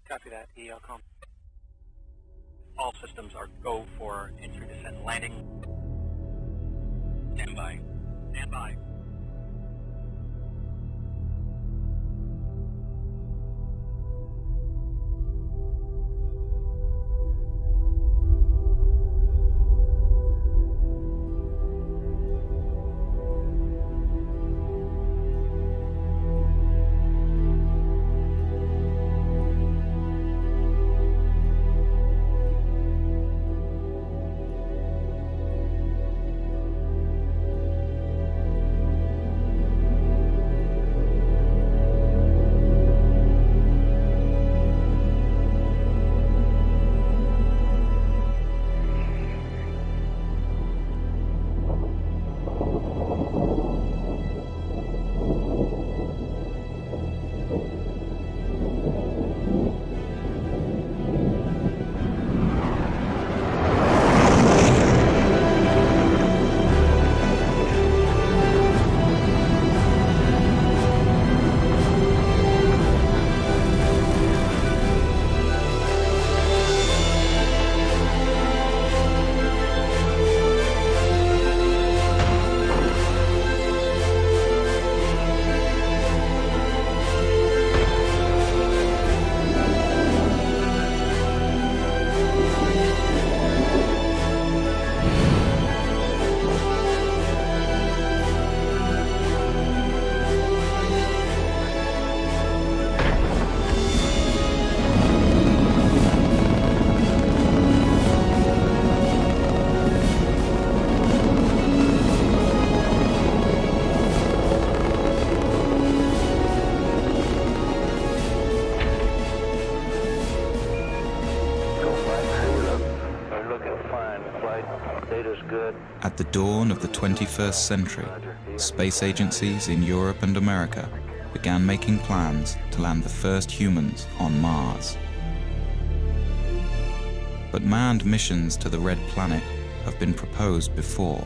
Copy that, ELCOM. All systems are go for entry, descent, and landing. Stand by. Stand by. At the dawn of the 21st century, space agencies in Europe and America began making plans to land the first humans on Mars. But manned missions to the Red Planet have been proposed before.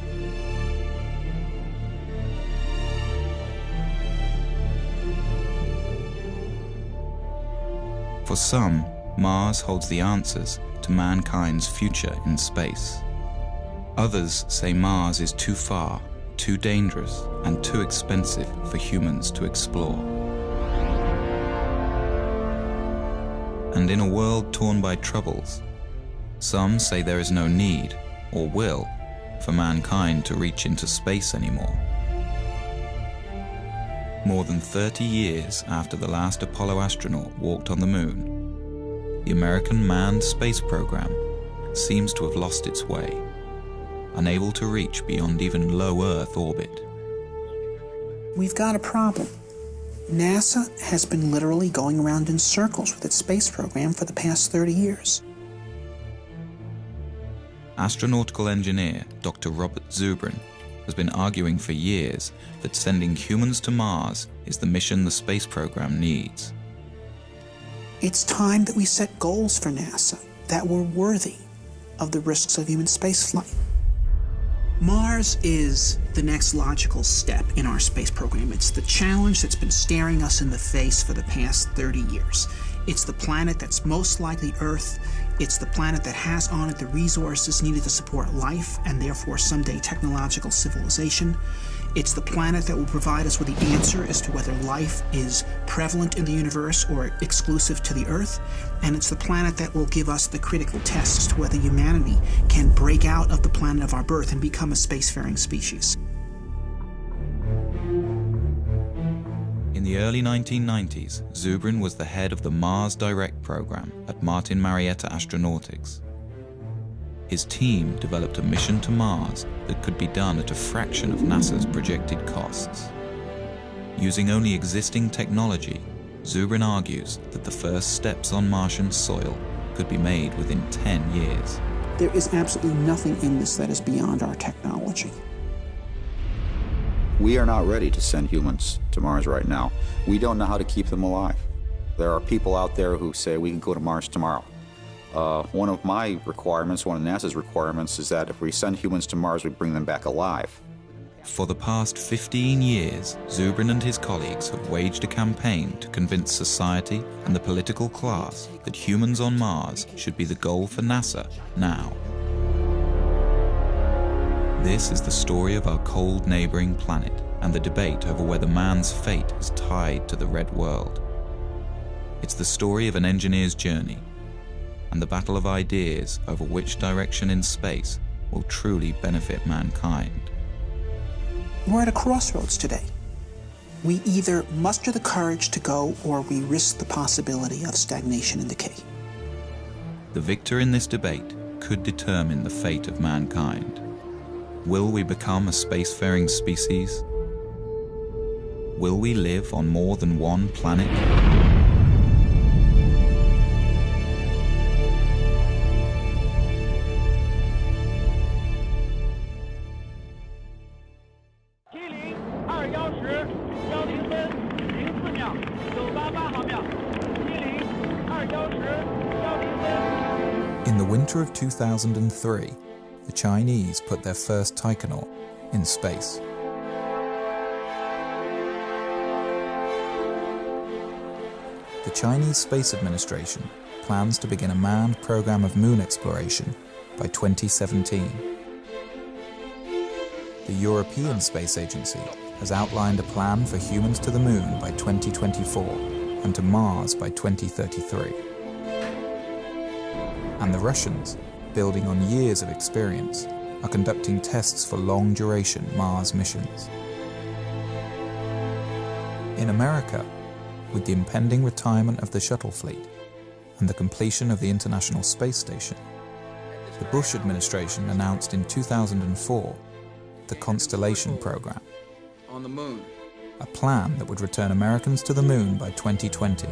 For some, Mars holds the answers to mankind's future in space. Others say Mars is too far, too dangerous, and too expensive for humans to explore. And in a world torn by troubles, some say there is no need, or will, for mankind to reach into space anymore. More than 30 years after the last Apollo astronaut walked on the moon, the American manned space program seems to have lost its way, unable to reach beyond even low Earth orbit. We've got a problem. NASA has been literally going around in circles with its space program for the past 30 years. Astronautical engineer Dr. Robert Zubrin has been arguing for years that sending humans to Mars is the mission the space program needs. It's time that we set goals for NASA that were worthy of the risks of human spaceflight. Mars is the next logical step in our space program. It's the challenge that's been staring us in the face for the past 30 years. It's the planet that's most likely Earth. It's the planet that has on it the resources needed to support life and therefore someday technological civilization. It's the planet that will provide us with the answer as to whether life is prevalent in the universe or exclusive to the Earth. And it's the planet that will give us the critical test as to whether humanity can break out of the planet of our birth and become a spacefaring species. In the early 1990s, Zubrin was the head of the Mars Direct program at Martin Marietta Astronautics. His team developed a mission to Mars that could be done at a fraction of NASA's projected costs. Using only existing technology, Zubrin argues that the first steps on Martian soil could be made within 10 years. There is absolutely nothing in this that is beyond our technology. We are not ready to send humans to Mars right now. We don't know how to keep them alive. There are people out there who say we can go to Mars tomorrow. One of my requirements, one of NASA's requirements, is that if we send humans to Mars, we bring them back alive. For the past 15 years, Zubrin and his colleagues have waged a campaign to convince society and the political class that humans on Mars should be the goal for NASA now. This is the story of our cold neighboring planet and the debate over whether man's fate is tied to the red world. It's the story of an engineer's journey and the battle of ideas over which direction in space will truly benefit mankind. We're at a crossroads today. We either muster the courage to go or we risk the possibility of stagnation and decay. The victor in this debate could determine the fate of mankind. Will we become a spacefaring species? Will we live on more than one planet? In the winter of 2003, the Chinese put their first taikonaut in space. The Chinese Space Administration plans to begin a manned program of moon exploration by 2017. The European Space Agency has outlined a plan for humans to the moon by 2024 and to Mars by 2033. And the Russians, building on years of experience, are conducting tests for long-duration Mars missions. In America, with the impending retirement of the shuttle fleet and the completion of the International Space Station, the Bush administration announced in 2004 the Constellation Program, on the moon, a plan that would return Americans to the moon by 2020.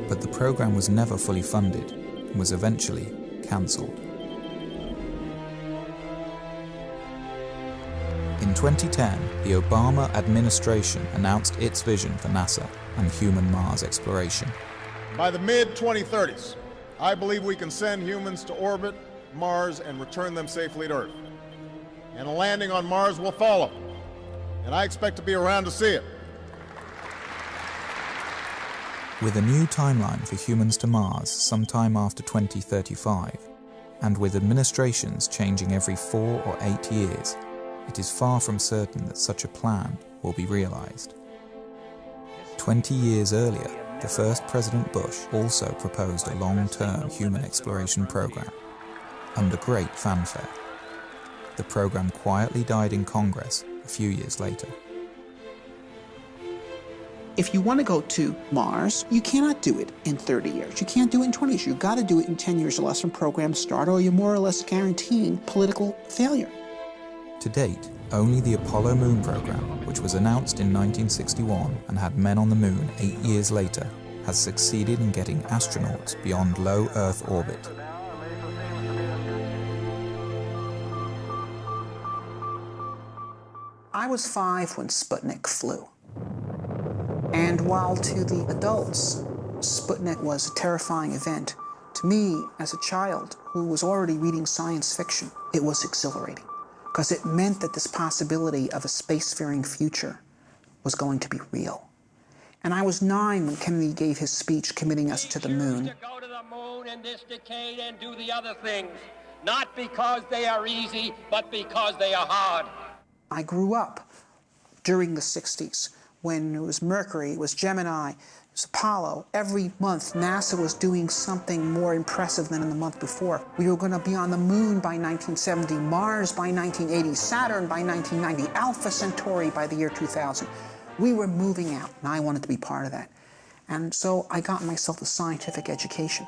But the program was never fully funded and was eventually cancelled. In 2010, the Obama administration announced its vision for NASA and human Mars exploration. By the mid-2030s, I believe we can send humans to orbit Mars and return them safely to Earth. And a landing on Mars will follow, and I expect to be around to see it. With a new timeline for humans to Mars sometime after 2035, and with administrations changing every 4 or 8 years, it is far from certain that such a plan will be realized. 20 years earlier, the first President Bush also proposed a long-term human exploration program, under great fanfare. The program quietly died in Congress a few years later. If you want to go to Mars, you cannot do it in 30 years. You can't do it in 20 years. You've got to do it in 10 years or less from program start, or you're more or less guaranteeing political failure. To date, only the Apollo moon program, which was announced in 1961 and had men on the moon 8 years later, has succeeded in getting astronauts beyond low Earth orbit. I was 5 when Sputnik flew. And while to the adults, Sputnik was a terrifying event, to me, as a child who was already reading science fiction, it was exhilarating, because it meant that this possibility of a spacefaring future was going to be real. And I was 9 when Kennedy gave his speech committing us to the moon. To go to the moon in this decade and do the other things, not because they are easy, but because they are hard. I grew up during the 60s when it was Mercury, it was Gemini, it was Apollo. Every month, NASA was doing something more impressive than in the month before. We were going to be on the moon by 1970, Mars by 1980, Saturn by 1990, Alpha Centauri by the year 2000. We were moving out, and I wanted to be part of that. And so I got myself a scientific education.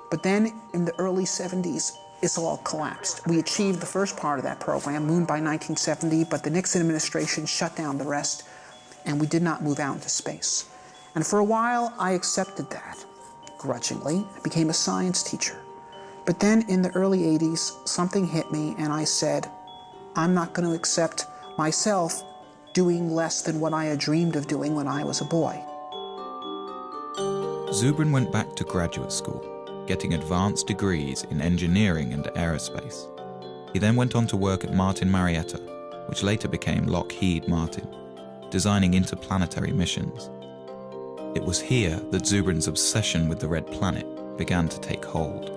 But then in the early 70s, it's all collapsed. We achieved the first part of that program, Moon by 1970, but the Nixon administration shut down the rest, and we did not move out into space. And for a while, I accepted that, grudgingly. I became a science teacher. But then in the early 80s, something hit me, and I said, I'm not going to accept myself doing less than what I had dreamed of doing when I was a boy. Zubrin went back to graduate school, getting advanced degrees in engineering and aerospace. He then went on to work at Martin Marietta, which later became Lockheed Martin, designing interplanetary missions. It was here that Zubrin's obsession with the Red Planet began to take hold.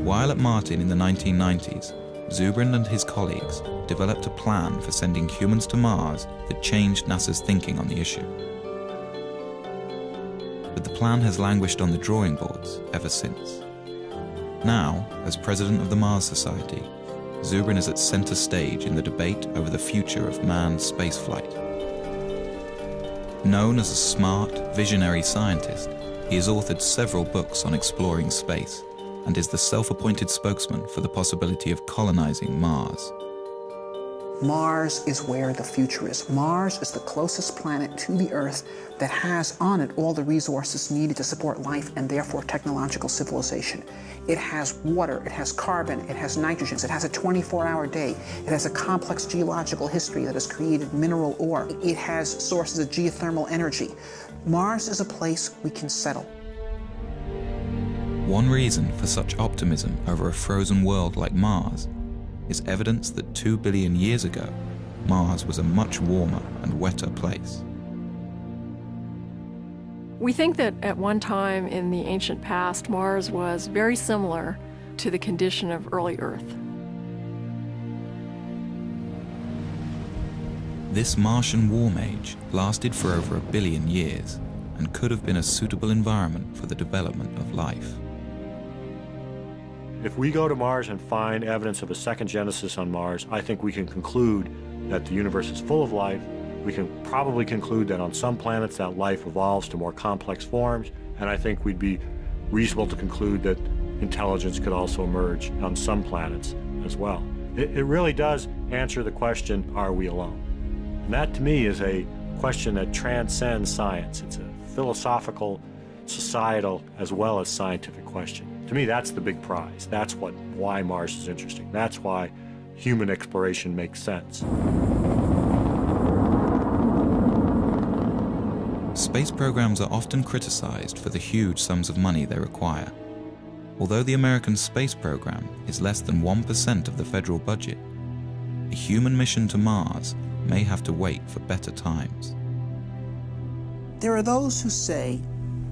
While at Martin in the 1990s, Zubrin and his colleagues developed a plan for sending humans to Mars that changed NASA's thinking on the issue. But the plan has languished on the drawing boards ever since. Now, as president of the Mars Society, Zubrin is at center stage in the debate over the future of manned spaceflight. Known as a smart, visionary scientist, he has authored several books on exploring space and is the self-appointed spokesman for the possibility of colonizing Mars. Mars is where the future is. Mars is the closest planet to the Earth that has on it all the resources needed to support life and therefore technological civilization. It has water, it has carbon, it has nitrogen, it has a 24-hour day, it has a complex geological history that has created mineral ore, it has sources of geothermal energy. Mars is a place we can settle. One reason for such optimism over a frozen world like Mars is evidence that 2 billion years ago, Mars was a much warmer and wetter place. We think that at one time in the ancient past, Mars was very similar to the condition of early Earth. This Martian warm age lasted for over 1 billion years and could have been a suitable environment for the development of life. If we go to Mars and find evidence of a second genesis on Mars, I think we can conclude that the universe is full of life. We can probably conclude that on some planets that life evolves to more complex forms, and I think we'd be reasonable to conclude that intelligence could also emerge on some planets as well. It really does answer the question, are we alone? And that to me is a question that transcends science. It's a philosophical, societal, as well as scientific question. To me, that's the big prize. That's why Mars is interesting. That's why human exploration makes sense. Space programs are often criticized for the huge sums of money they require. Although the American space program is less than 1% of the federal budget, a human mission to Mars may have to wait for better times. There are those who say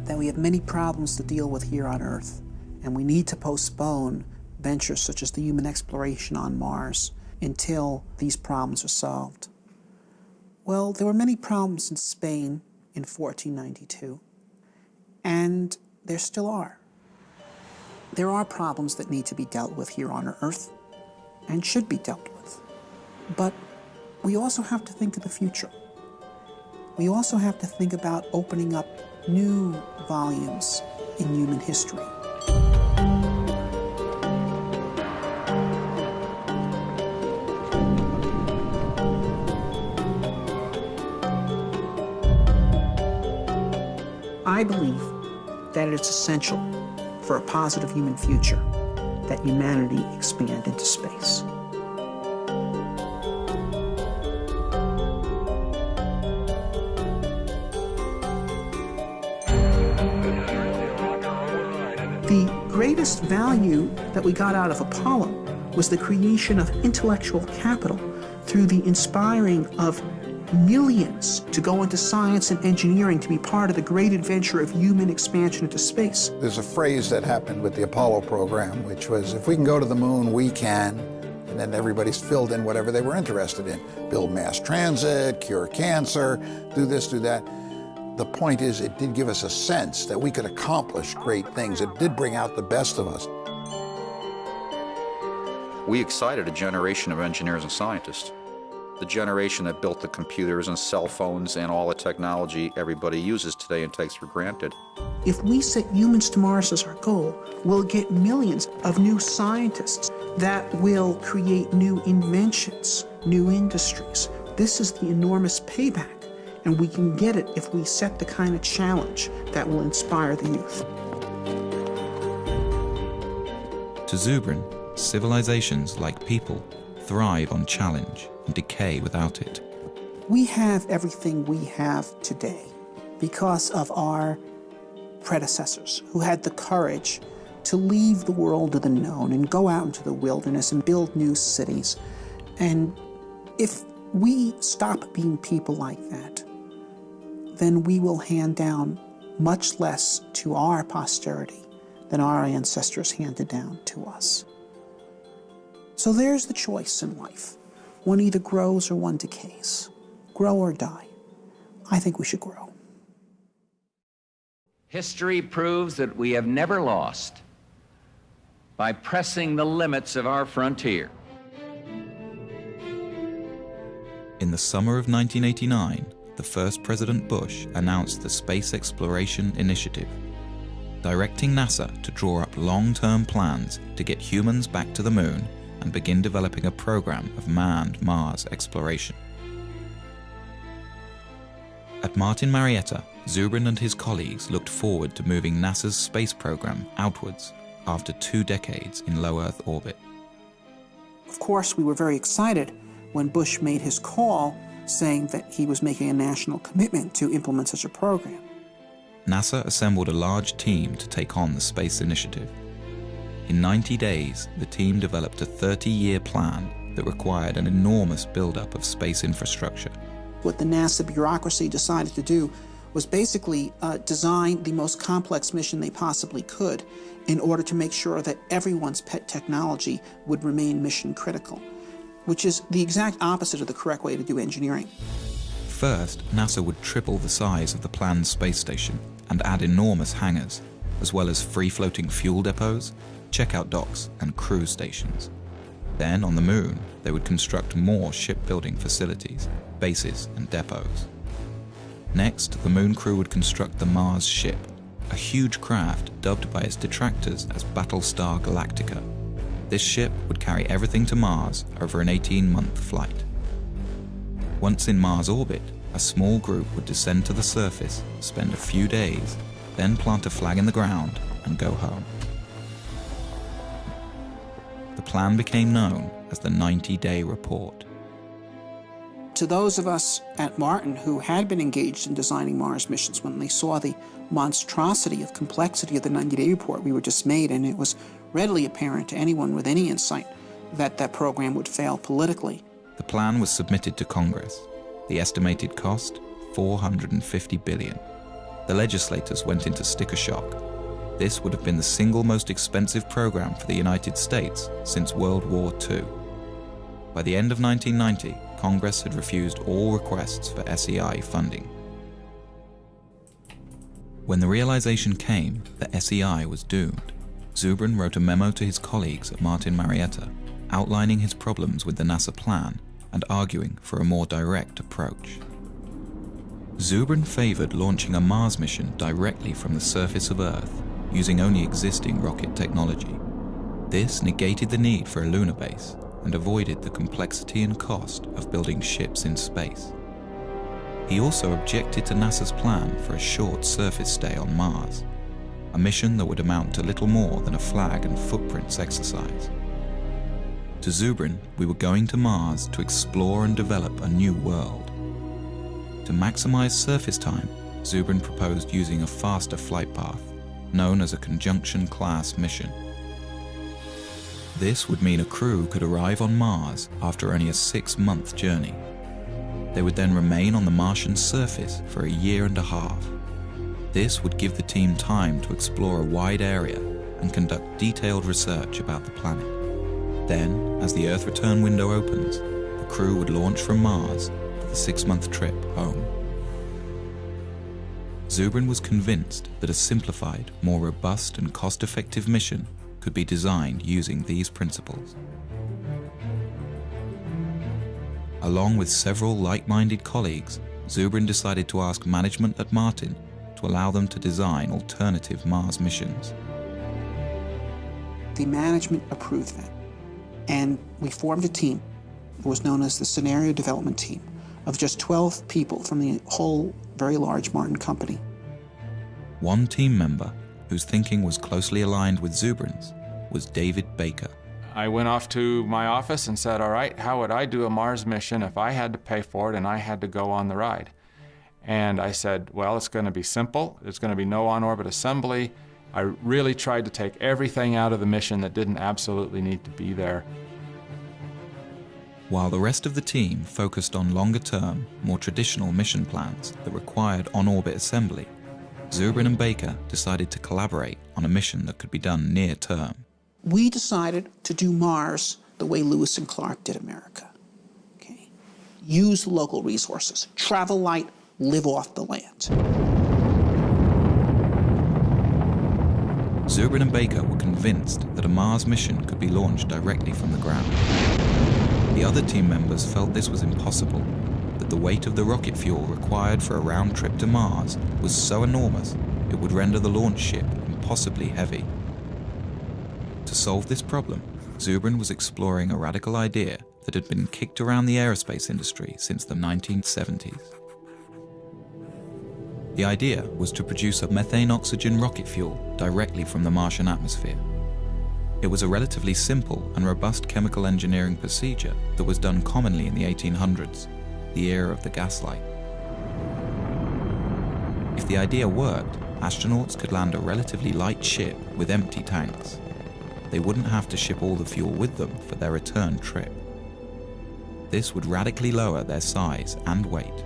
that we have many problems to deal with here on Earth, and we need to postpone ventures such as the human exploration on Mars until these problems are solved. Well, there were many problems in Spain in 1492, and there still are. There are problems that need to be dealt with here on Earth and should be dealt with. But we also have to think of the future. We also have to think about opening up new volumes in human history. I believe that it's essential for a positive human future that humanity expand into space. The greatest value that we got out of Apollo was the creation of intellectual capital through the inspiring of millions to go into science and engineering to be part of the great adventure of human expansion into space. There's a phrase that happened with the Apollo program, which was, if we can go to the moon, we can, and then everybody's filled in whatever they were interested in. Build mass transit, cure cancer, do this, do that. The point is, it did give us a sense that we could accomplish great things. It did bring out the best of us. We excited a generation of engineers and scientists. The generation that built the computers and cell phones and all the technology everybody uses today and takes for granted. If we set humans to Mars as our goal, we'll get millions of new scientists that will create new inventions, new industries. This is the enormous payback, and we can get it if we set the kind of challenge that will inspire the youth. To Zubrin, civilizations, like people, thrive on challenge and decay without it. We have everything we have today because of our predecessors who had the courage to leave the world of the known and go out into the wilderness and build new cities. And if we stop being people like that, then we will hand down much less to our posterity than our ancestors handed down to us. So there's the choice in life. One either grows or one decays. Grow or die. I think we should grow. History proves that we have never lost by pressing the limits of our frontier. In the summer of 1989, the first President Bush announced the Space Exploration Initiative, directing NASA to draw up long-term plans to get humans back to the moon and begin developing a program of manned Mars exploration. At Martin Marietta, Zubrin and his colleagues looked forward to moving NASA's space program outwards after 2 decades in low Earth orbit. Of course, we were very excited when Bush made his call saying that he was making a national commitment to implement such a program. NASA assembled a large team to take on the space initiative. In 90 days, the team developed a 30-year plan that required an enormous buildup of space infrastructure. What the NASA bureaucracy decided to do was basically design the most complex mission they possibly could in order to make sure that everyone's pet technology would remain mission critical, which is the exact opposite of the correct way to do engineering. First, NASA would triple the size of the planned space station and add enormous hangars, as well as free-floating fuel depots, checkout docks, and crew stations. Then, on the Moon, they would construct more shipbuilding facilities, bases, and depots. Next, the Moon crew would construct the Mars ship, a huge craft dubbed by its detractors as Battlestar Galactica. This ship would carry everything to Mars over an 18-month flight. Once in Mars orbit, a small group would descend to the surface, spend a few days, then plant a flag in the ground and go home. The plan became known as the 90-day report. To those of us at Martin who had been engaged in designing Mars missions, when they saw the monstrosity of complexity of the 90-day report, we were dismayed, and it was readily apparent to anyone with any insight that that program would fail politically. The plan was submitted to Congress. The estimated cost, $450 billion. The legislators went into sticker shock. This would have been the single most expensive program for the United States since World War II. By the end of 1990, Congress had refused all requests for SEI funding. When the realization came that SEI was doomed, Zubrin wrote a memo to his colleagues at Martin Marietta, outlining his problems with the NASA plan and arguing for a more direct approach. Zubrin favored launching a Mars mission directly from the surface of Earth, using only existing rocket technology. This negated the need for a lunar base and avoided the complexity and cost of building ships in space. He also objected to NASA's plan for a short surface stay on Mars, a mission that would amount to little more than a flag and footprints exercise. To Zubrin, we were going to Mars to explore and develop a new world. To maximize surface time, Zubrin proposed using a faster flight path, known as a conjunction-class mission. This would mean a crew could arrive on Mars after only a 6-month journey. They would then remain on the Martian surface for a year and a half. This would give the team time to explore a wide area and conduct detailed research about the planet. Then, as the Earth return window opens, the crew would launch from Mars for the 6-month trip home. Zubrin was convinced that a simplified, more robust and cost-effective mission could be designed using these principles. Along with several like-minded colleagues, Zubrin decided to ask management at Martin to allow them to design alternative Mars missions. The management approved that, and we formed a team. It was known as the Scenario Development Team, of just 12 people from the whole very large Martin company. One team member, whose thinking was closely aligned with Zubrin's, was David Baker. I went off to my office and said, all right, how would I do a Mars mission if I had to pay for it and I had to go on the ride? And I said, well, it's going to be simple. There's going to be no on-orbit assembly. I really tried to take everything out of the mission that didn't absolutely need to be there. While the rest of the team focused on longer-term, more traditional mission plans that required on-orbit assembly, Zubrin and Baker decided to collaborate on a mission that could be done near-term. We decided to do Mars the way Lewis and Clark did America. Okay? Use local resources, travel light, live off the land. Zubrin and Baker were convinced that a Mars mission could be launched directly from the ground. The other team members felt this was impossible, that the weight of the rocket fuel required for a round trip to Mars was so enormous it would render the launch ship impossibly heavy. To solve this problem, Zubrin was exploring a radical idea that had been kicked around the aerospace industry since the 1970s. The idea was to produce a methane-oxygen rocket fuel directly from the Martian atmosphere. It was a relatively simple and robust chemical engineering procedure that was done commonly in the 1800s, the era of the gaslight. If the idea worked, astronauts could land a relatively light ship with empty tanks. They wouldn't have to ship all the fuel with them for their return trip. This would radically lower their size and weight.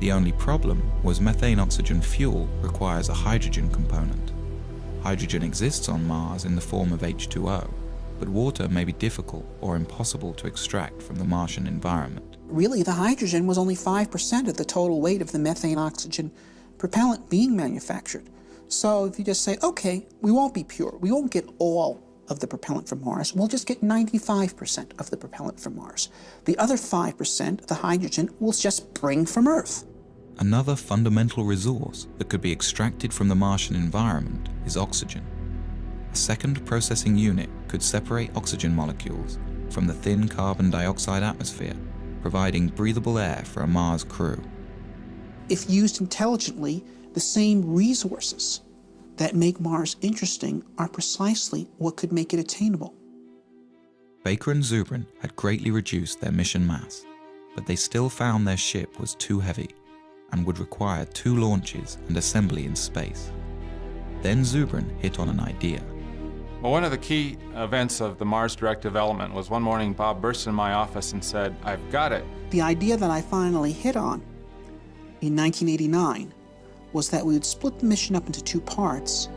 The only problem was methane-oxygen fuel requires a hydrogen component. Hydrogen exists on Mars in the form of H2O, but water may be difficult or impossible to extract from the Martian environment. Really, the hydrogen was only 5% of the total weight of the methane-oxygen propellant being manufactured. So if you just say, okay, we won't be pure, we won't get all of the propellant from Mars, we'll just get 95% of the propellant from Mars. The other 5%, the hydrogen, we'll just bring from Earth. Another fundamental resource that could be extracted from the Martian environment is oxygen. A second processing unit could separate oxygen molecules from the thin carbon dioxide atmosphere, providing breathable air for a Mars crew. If used intelligently, the same resources that make Mars interesting are precisely what could make it attainable. Baker and Zubrin had greatly reduced their mission mass, but they still found their ship was too heavy and would require 2 launches and assembly in space. Then Zubrin hit on an idea. Well, one of the key events of the Mars Direct development was one morning Bob burst in my office and said, "I've got it." The idea that I finally hit on in 1989 was that we would split the mission up into 2 parts,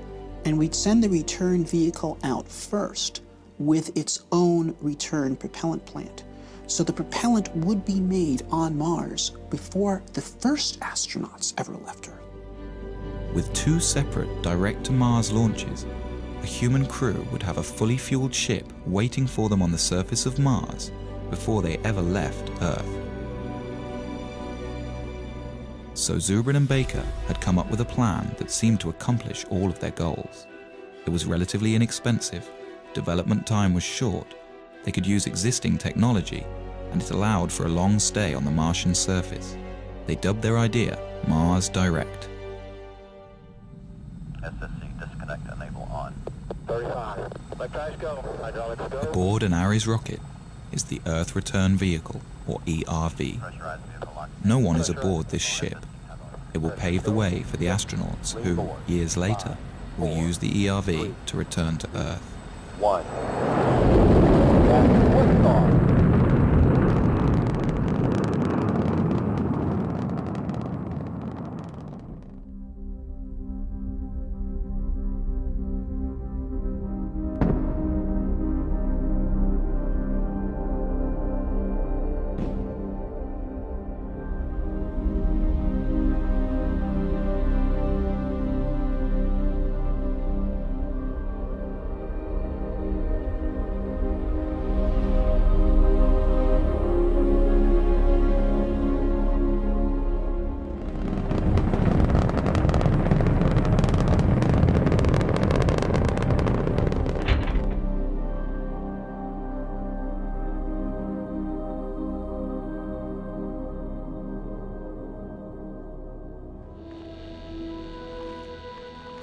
and we'd send the return vehicle out first with its own return propellant plant. So the propellant would be made on Mars before the first astronauts ever left Earth. With 2 separate direct-to-Mars launches, a human crew would have a fully fueled ship waiting for them on the surface of Mars before they ever left Earth. So Zubrin and Baker had come up with a plan that seemed to accomplish all of their goals. It was relatively inexpensive, development time was short, they could use existing technology, and it allowed for a long stay on the Martian surface. They dubbed their idea Mars Direct. SSC disconnect, enable on. 35. Let guys go. Hydraulics go. Aboard an Ares rocket is the Earth Return Vehicle, or ERV. No one is aboard this ship. It will pave the way for the astronauts who, years later, will use the ERV to return to Earth. 1. Liftoff.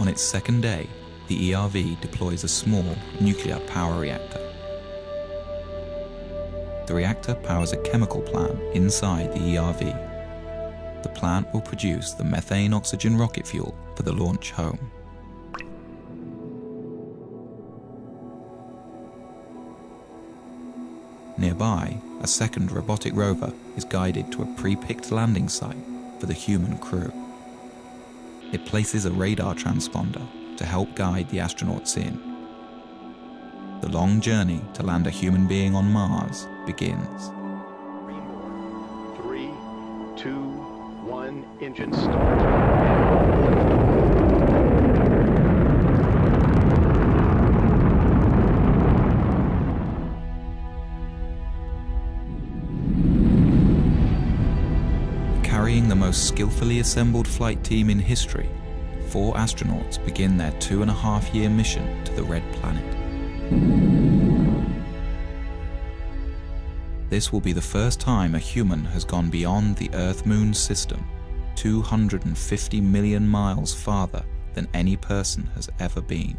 On its second day, the ERV deploys a small nuclear power reactor. The reactor powers a chemical plant inside the ERV. the plant will produce the methane-oxygen rocket fuel for the launch home. Nearby, a second robotic rover is guided to a pre-picked landing site for the human crew. It places a radar transponder to help guide the astronauts in. The long journey to land a human being on Mars begins. 3, 2, 1, engine start. Carrying the most skillfully assembled flight team in history, 4 astronauts begin their 2.5-year mission to the Red Planet. This will be the first time a human has gone beyond the Earth-Moon system, 250 million miles farther than any person has ever been.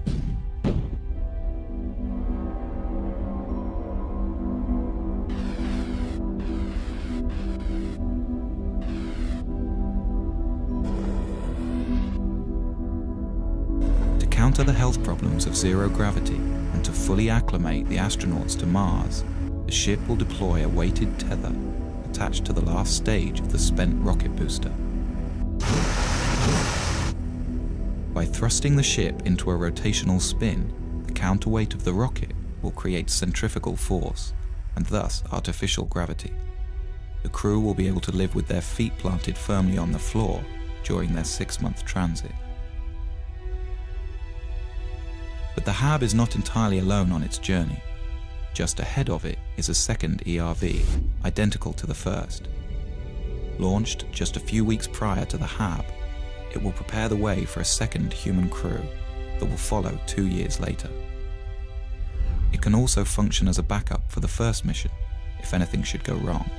To counter the health problems of zero gravity and to fully acclimate the astronauts to Mars, the ship will deploy a weighted tether attached to the last stage of the spent rocket booster. By thrusting the ship into a rotational spin, the counterweight of the rocket will create centrifugal force and thus artificial gravity. The crew will be able to live with their feet planted firmly on the floor during their 6-month transit. But the HAB is not entirely alone on its journey. Just ahead of it is a second ERV, identical to the first. Launched just a few weeks prior to the HAB, it will prepare the way for a second human crew that will follow 2 years later. It can also function as a backup for the first mission, if anything should go wrong.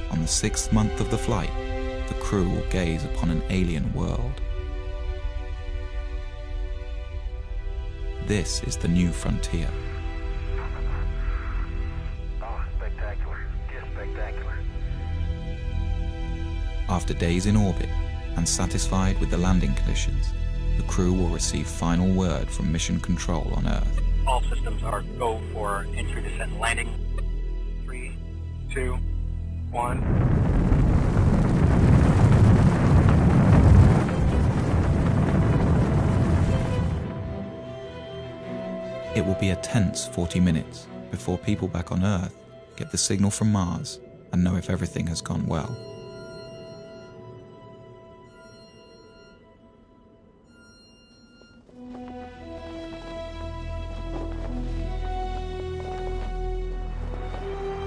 On the 6th month of the flight, the crew will gaze upon an alien world. This is the new frontier. Oh, spectacular. Just spectacular. After days in orbit and satisfied with the landing conditions, the crew will receive final word from Mission Control on Earth. All systems are go for entry, descent, and landing. 3, 2, 1. It will be a tense 40 minutes before people back on Earth get the signal from Mars and know if everything has gone well.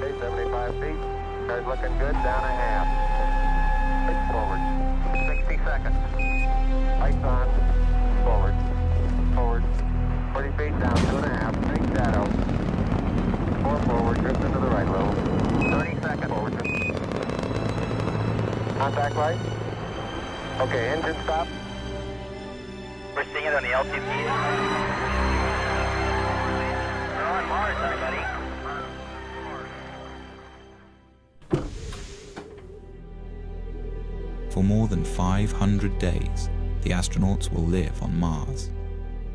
Okay, 75 feet. Car's looking good. Down a half. 6 forward. 60 seconds. Lights on. Forward. Forward. 40 feet down, 2.5, big shadow. 4 forward, drift into the right a little. 30 seconds forward. Contact light. Okay, engine stop. We're seeing it on the LTP. We're on Mars, everybody. For more than 500 days, the astronauts will live on Mars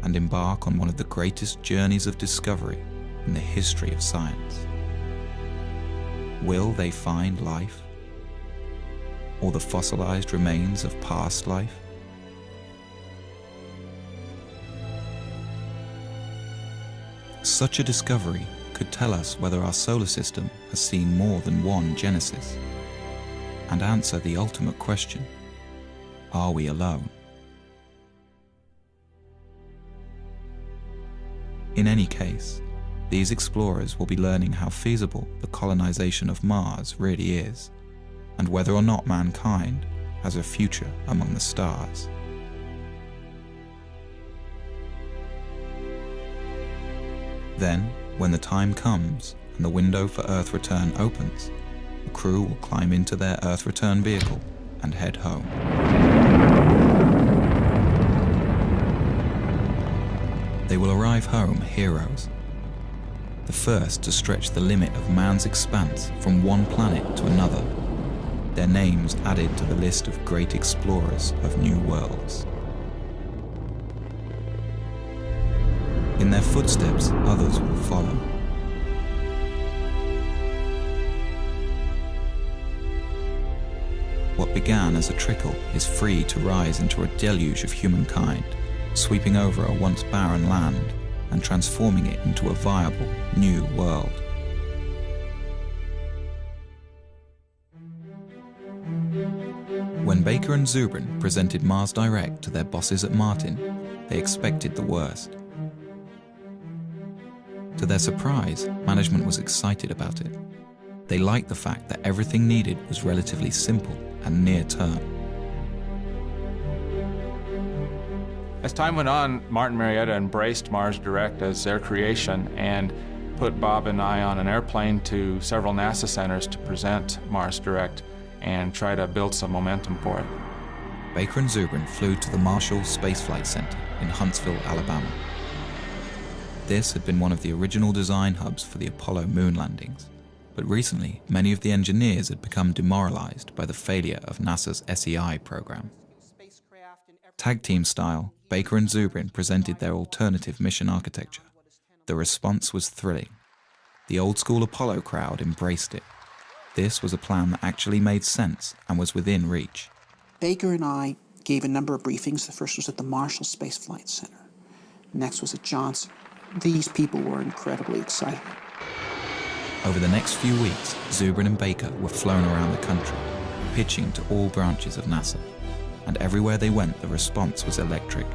and embark on one of the greatest journeys of discovery in the history of science. Will they find life? Or the fossilized remains of past life? Such a discovery could tell us whether our solar system has seen more than one Genesis, and answer the ultimate question: are we alone? In any case, these explorers will be learning how feasible the colonization of Mars really is, and whether or not mankind has a future among the stars. Then, when the time comes and the window for Earth return opens, the crew will climb into their Earth return vehicle and head home. They will arrive home heroes, the first to stretch the limit of man's expanse from one planet to another, their names added to the list of great explorers of new worlds. In their footsteps, others will follow. What began as a trickle is free to rise into a deluge of humankind, sweeping over a once barren land and transforming it into a viable new world. When Baker and Zubrin presented Mars Direct to their bosses at Martin, they expected the worst. To their surprise, management was excited about it. They liked the fact that everything needed was relatively simple and near-term. As time went on, Martin Marietta embraced Mars Direct as their creation and put Bob and I on an airplane to several NASA centers to present Mars Direct and try to build some momentum for it. Baker and Zubrin flew to the Marshall Space Flight Center in Huntsville, Alabama. This had been one of the original design hubs for the Apollo moon landings, but recently many of the engineers had become demoralized by the failure of NASA's SEI program. Tag team style, Baker and Zubrin presented their alternative mission architecture. The response was thrilling. The old-school Apollo crowd embraced it. This was a plan that actually made sense and was within reach. Baker and I gave a number of briefings. The first was at the Marshall Space Flight Center. Next was at Johnson. These people were incredibly excited. Over the next few weeks, Zubrin and Baker were flown around the country, pitching to all branches of NASA. And everywhere they went, the response was electric.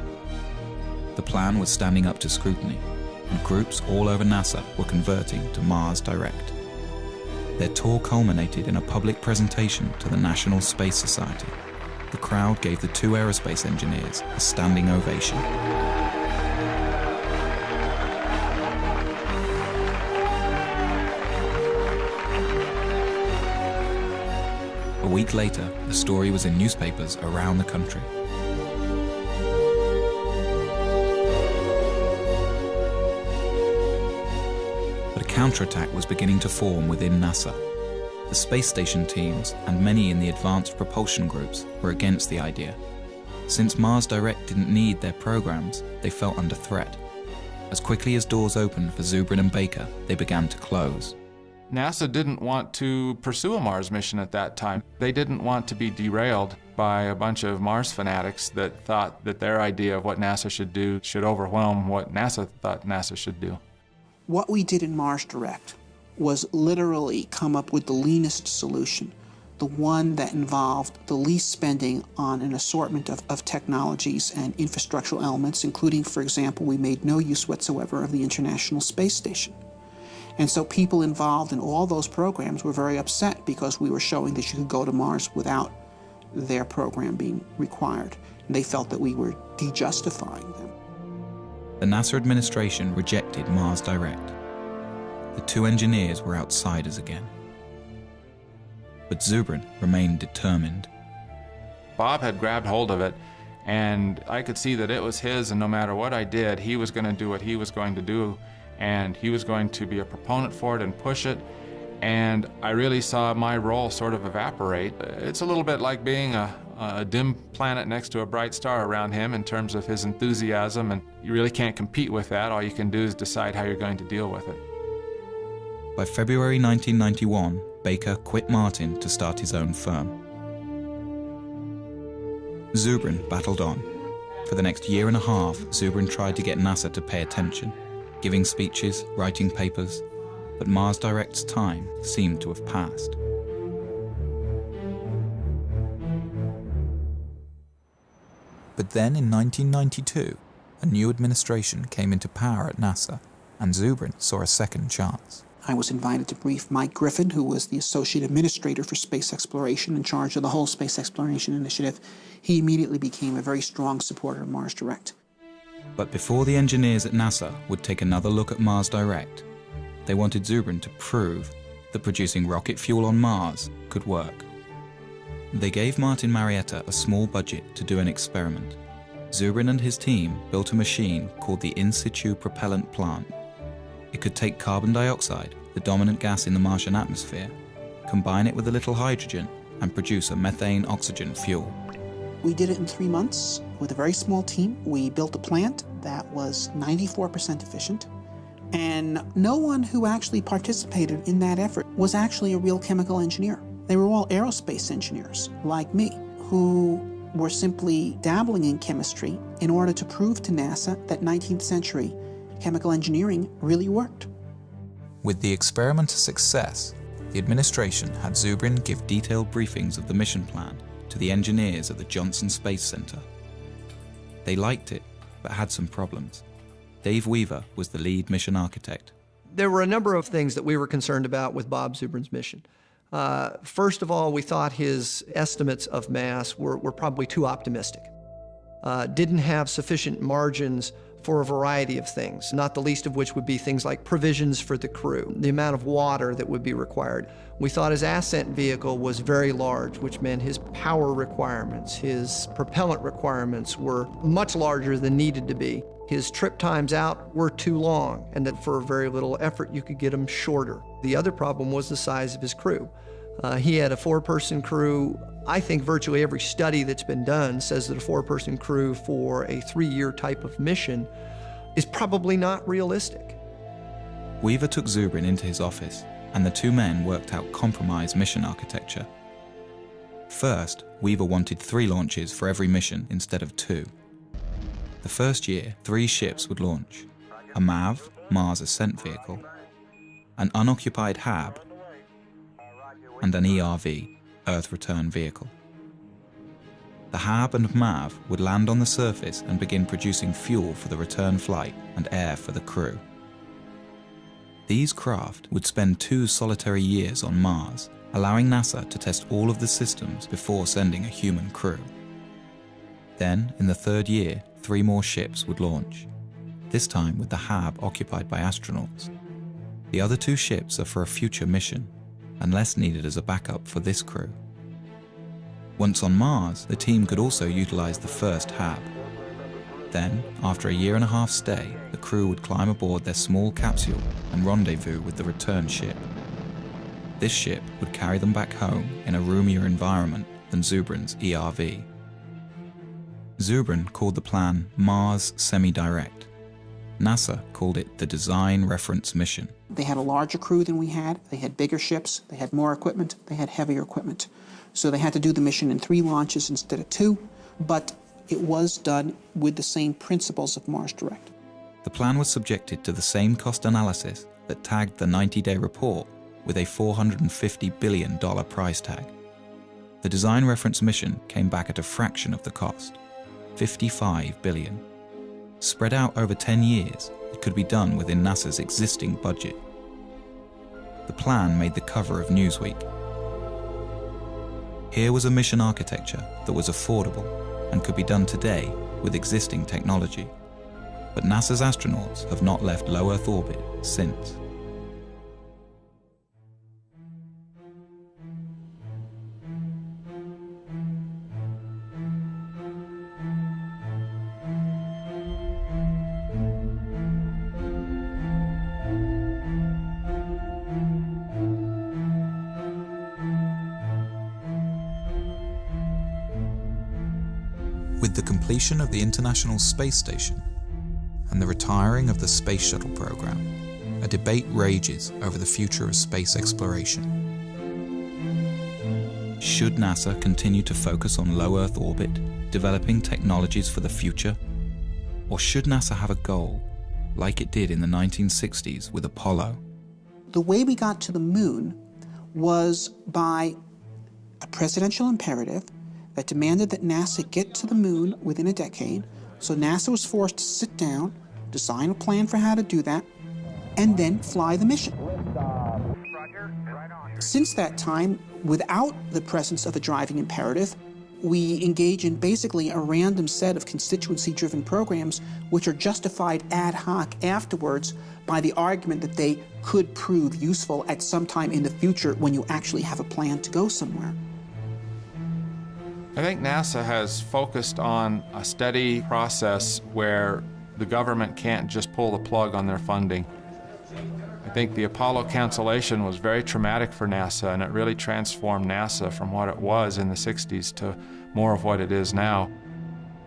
The plan was standing up to scrutiny, and groups all over NASA were converting to Mars Direct. Their tour culminated in a public presentation to the National Space Society. The crowd gave the two aerospace engineers a standing ovation. A week later, the story was in newspapers around the country. But a counterattack was beginning to form within NASA. The space station teams and many in the advanced propulsion groups were against the idea. Since Mars Direct didn't need their programs, they felt under threat. As quickly as doors opened for Zubrin and Baker, they began to close. NASA didn't want to pursue a Mars mission at that time. They didn't want to be derailed by a bunch of Mars fanatics that thought that their idea of what NASA should do should overwhelm what NASA thought NASA should do. What we did in Mars Direct was literally come up with the leanest solution, the one that involved the least spending on an assortment of technologies and infrastructural elements, including, for example, we made no use whatsoever of the International Space Station. And so people involved in all those programs were very upset because we were showing that you could go to Mars without their program being required. And they felt that we were de-justifying them. The NASA administration rejected Mars Direct. The two engineers were outsiders again. But Zubrin remained determined. Bob had grabbed hold of it, and I could see that it was his, and no matter what I did, he was going to do what he was going to do. And he was going to be a proponent for it and push it, and I really saw my role sort of evaporate. It's a little bit like being a dim planet next to a bright star around him in terms of his enthusiasm, and you really can't compete with that. All you can do is decide how you're going to deal with it. By February 1991, Baker quit Martin to start his own firm. Zubrin battled on. For the next year and a half, Zubrin tried to get NASA to pay attention, giving speeches, writing papers, but Mars Direct's time seemed to have passed. But then in 1992, a new administration came into power at NASA, and Zubrin saw a second chance. I was invited to brief Mike Griffin, who was the Associate Administrator for Space Exploration in charge of the whole Space Exploration Initiative. He immediately became a very strong supporter of Mars Direct. But before the engineers at NASA would take another look at Mars Direct, they wanted Zubrin to prove that producing rocket fuel on Mars could work. They gave Martin Marietta a small budget to do an experiment. Zubrin and his team built a machine called the In Situ Propellant Plant. It could take carbon dioxide, the dominant gas in the Martian atmosphere, combine it with a little hydrogen, and produce a methane-oxygen fuel. We did it in 3 months with a very small team. We built a plant that was 94% efficient, and no one who actually participated in that effort was actually a real chemical engineer. They were all aerospace engineers, like me, who were simply dabbling in chemistry in order to prove to NASA that 19th century chemical engineering really worked. With the experiment a success, the administration had Zubrin give detailed briefings of the mission plan to the engineers at the Johnson Space Center. They liked it, but had some problems. Dave Weaver was the lead mission architect. There were a number of things that we were concerned about with Bob Zubrin's mission. First of all, we thought his estimates of mass were probably too optimistic. Didn't have sufficient margins for a variety of things, not the least of which would be things like provisions for the crew, the amount of water that would be required. We thought his ascent vehicle was very large, which meant his power requirements, his propellant requirements were much larger than needed to be. His trip times out were too long, and that for very little effort you could get them shorter. The other problem was the size of his crew. He had a 4-person crew. I think virtually every study that's been done says that a 4-person crew for a 3-year type of mission is probably not realistic. Weaver took Zubrin into his office, and the two men worked out compromise mission architecture. First, Weaver wanted 3 launches for every mission instead of 2. The first year, 3 ships would launch: a MAV, Mars Ascent Vehicle, an unoccupied HAB, and an ERV, Earth Return Vehicle. The HAB and MAV would land on the surface and begin producing fuel for the return flight and air for the crew. These craft would spend 2 solitary years on Mars, allowing NASA to test all of the systems before sending a human crew. Then, in the 3rd year, 3 more ships would launch, this time with the HAB occupied by astronauts. The other 2 ships are for a future mission, unless needed as a backup for this crew. Once on Mars, the team could also utilize the first HAB. Then, after a 1.5-year stay, the crew would climb aboard their small capsule and rendezvous with the return ship. This ship would carry them back home in a roomier environment than Zubrin's ERV. Zubrin called the plan Mars Semi-Direct. NASA called it the Design Reference Mission. They had a larger crew than we had. They had bigger ships. They had more equipment. They had heavier equipment. So they had to do the mission in 3 launches instead of 2, but it was done with the same principles of Mars Direct. The plan was subjected to the same cost analysis that tagged the 90-day report with a $450 billion price tag. The Design Reference Mission came back at a fraction of the cost, $55 billion. Spread out over 10 years, it could be done within NASA's existing budget. The plan made the cover of Newsweek. Here was a mission architecture that was affordable and could be done today with existing technology. But NASA's astronauts have not left low Earth orbit since. With the completion of the International Space Station and the retiring of the Space Shuttle program, a debate rages over the future of space exploration. Should NASA continue to focus on low Earth orbit, developing technologies for the future? Or should NASA have a goal, like it did in the 1960s with Apollo? The way we got to the moon was by a presidential imperative that demanded that NASA get to the moon within a decade. So NASA was forced to sit down, design a plan for how to do that, and then fly the mission. Since that time, without the presence of a driving imperative, we engage in basically a random set of constituency-driven programs which are justified ad hoc afterwards by the argument that they could prove useful at some time in the future when you actually have a plan to go somewhere. I think NASA has focused on a steady process where the government can't just pull the plug on their funding. I think the Apollo cancellation was very traumatic for NASA, and it really transformed NASA from what it was in the 60s to more of what it is now.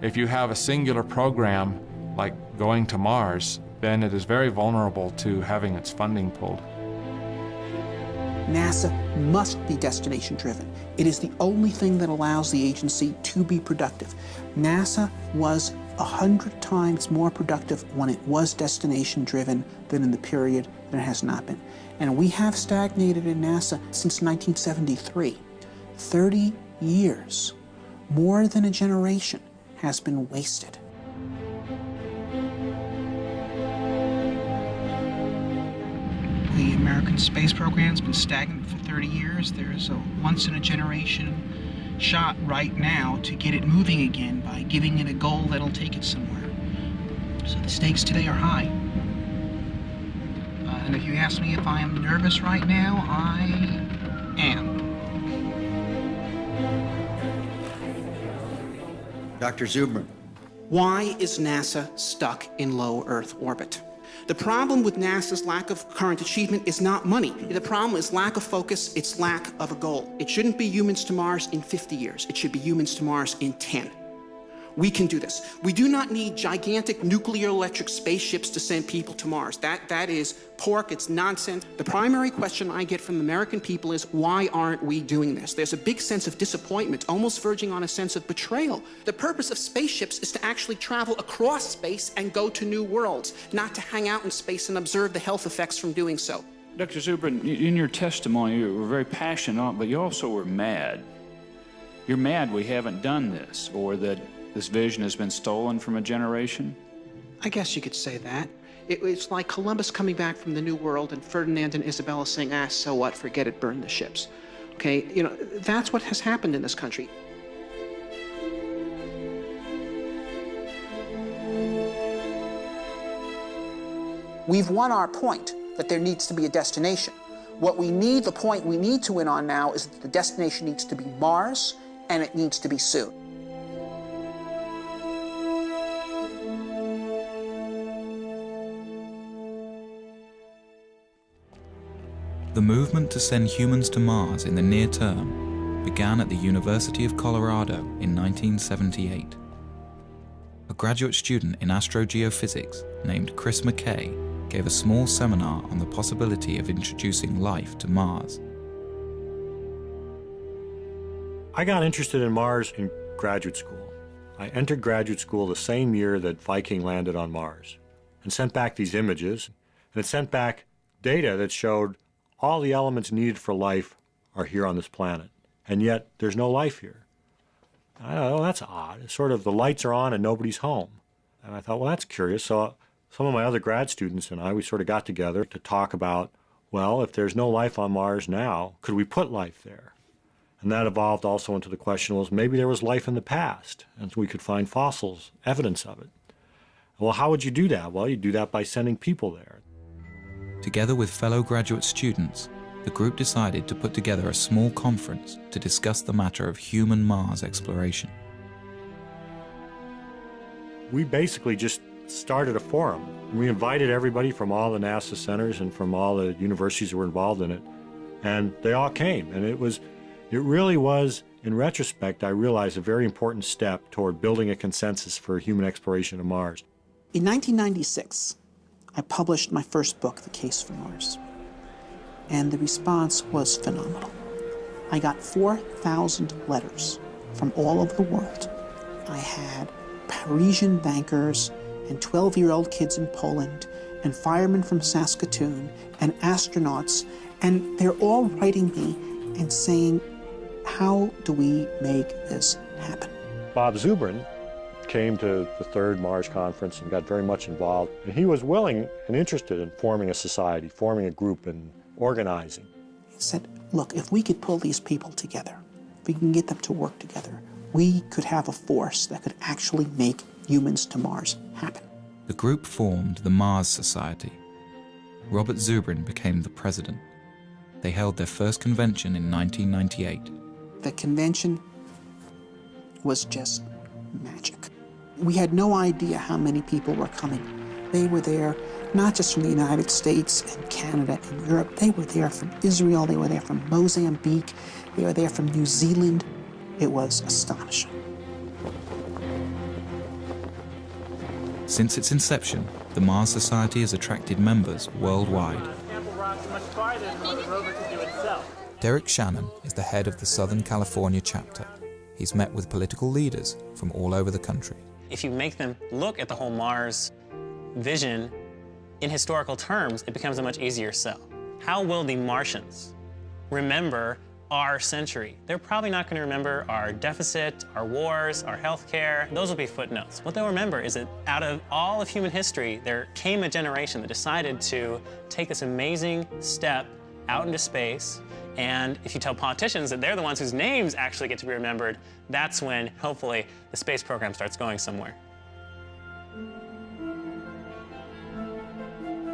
If you have a singular program like going to Mars, then it is very vulnerable to having its funding pulled. NASA must be destination-driven. It is the only thing that allows the agency to be productive. NASA was 100 times more productive when it was destination-driven than in the period that it has not been. And we have stagnated in NASA since 1973. 30 years, more than a generation, has been wasted. The American space program's been stagnant for 30 years. There's a once-in-a-generation shot right now to get it moving again by giving it a goal that'll take it somewhere. So the stakes today are high. And if you ask me if I am nervous right now, I am. Dr. Zubrin. Why is NASA stuck in low Earth orbit? The problem with NASA's lack of current achievement is not money. The problem is lack of focus, it's lack of a goal. It shouldn't be humans to Mars in 50 years. It should be humans to Mars in 10. We can do this. We do not need gigantic nuclear electric spaceships to send people to Mars. That is pork, it's nonsense. The primary question I get from the American people is, why aren't we doing this? There's a big sense of disappointment, almost verging on a sense of betrayal. The purpose of spaceships is to actually travel across space and go to new worlds, not to hang out in space and observe the health effects from doing so. Dr. Zubrin, in your testimony, you were very passionate on it, but you also were mad. You're mad we haven't done this, or that this vision has been stolen from a generation? I guess you could say that. It's like Columbus coming back from the New World and Ferdinand and Isabella saying, so what, forget it, burn the ships. Okay, that's what has happened in this country. We've won our point that there needs to be a destination. The point we need to win on now is that the destination needs to be Mars, and it needs to be soon. The movement to send humans to Mars in the near term began at the University of Colorado in 1978. A graduate student in astrogeophysics named Chris McKay gave a small seminar on the possibility of introducing life to Mars. I got interested in Mars in graduate school. I entered graduate school the same year that Viking landed on Mars and sent back these images, and it sent back data that showed all the elements needed for life are here on this planet, and yet there's no life here. I thought, that's odd. It's sort of the lights are on and nobody's home. And I thought, well, that's curious. So some of my other grad students and I, we sort of got together to talk about, well, if there's no life on Mars now, could we put life there? And that evolved also into the question, well, maybe there was life in the past, and we could find fossils, evidence of it. Well, how would you do that? Well, you do that by sending people there. Together with fellow graduate students, the group decided to put together a small conference to discuss the matter of human Mars exploration. We basically just started a forum. We invited everybody from all the NASA centers and from all the universities that were involved in it, and they all came. And it really was, in retrospect, I realized a very important step toward building a consensus for human exploration of Mars. In 1996, I published my first book, The Case for Mars, and the response was phenomenal. I got 4,000 letters from all over the world. I had Parisian bankers and 12-year-old kids in Poland and firemen from Saskatoon and astronauts, and they're all writing me and saying, how do we make this happen? Bob Zubrin came to the third Mars conference and got very much involved. And he was willing and interested in forming a society, forming a group and organizing. He said, look, if we could pull these people together, if we can get them to work together, we could have a force that could actually make humans to Mars happen. The group formed the Mars Society. Robert Zubrin became the president. They held their first convention in 1998. The convention was just magic. We had no idea how many people were coming. They were there not just from the United States and Canada and Europe. They were there from Israel. They were there from Mozambique. They were there from New Zealand. It was astonishing. Since its inception, the Mars Society has attracted members worldwide. Derek Shannon is the head of the Southern California chapter. He's met with political leaders from all over the country. If you make them look at the whole Mars vision in historical terms, it becomes a much easier sell. How will the Martians remember our century? They're probably not going to remember our deficit, our wars, our healthcare. Those will be footnotes. What they'll remember is that out of all of human history, there came a generation that decided to take this amazing step out into space. And if you tell politicians that they're the ones whose names actually get to be remembered, that's when, hopefully, the space program starts going somewhere.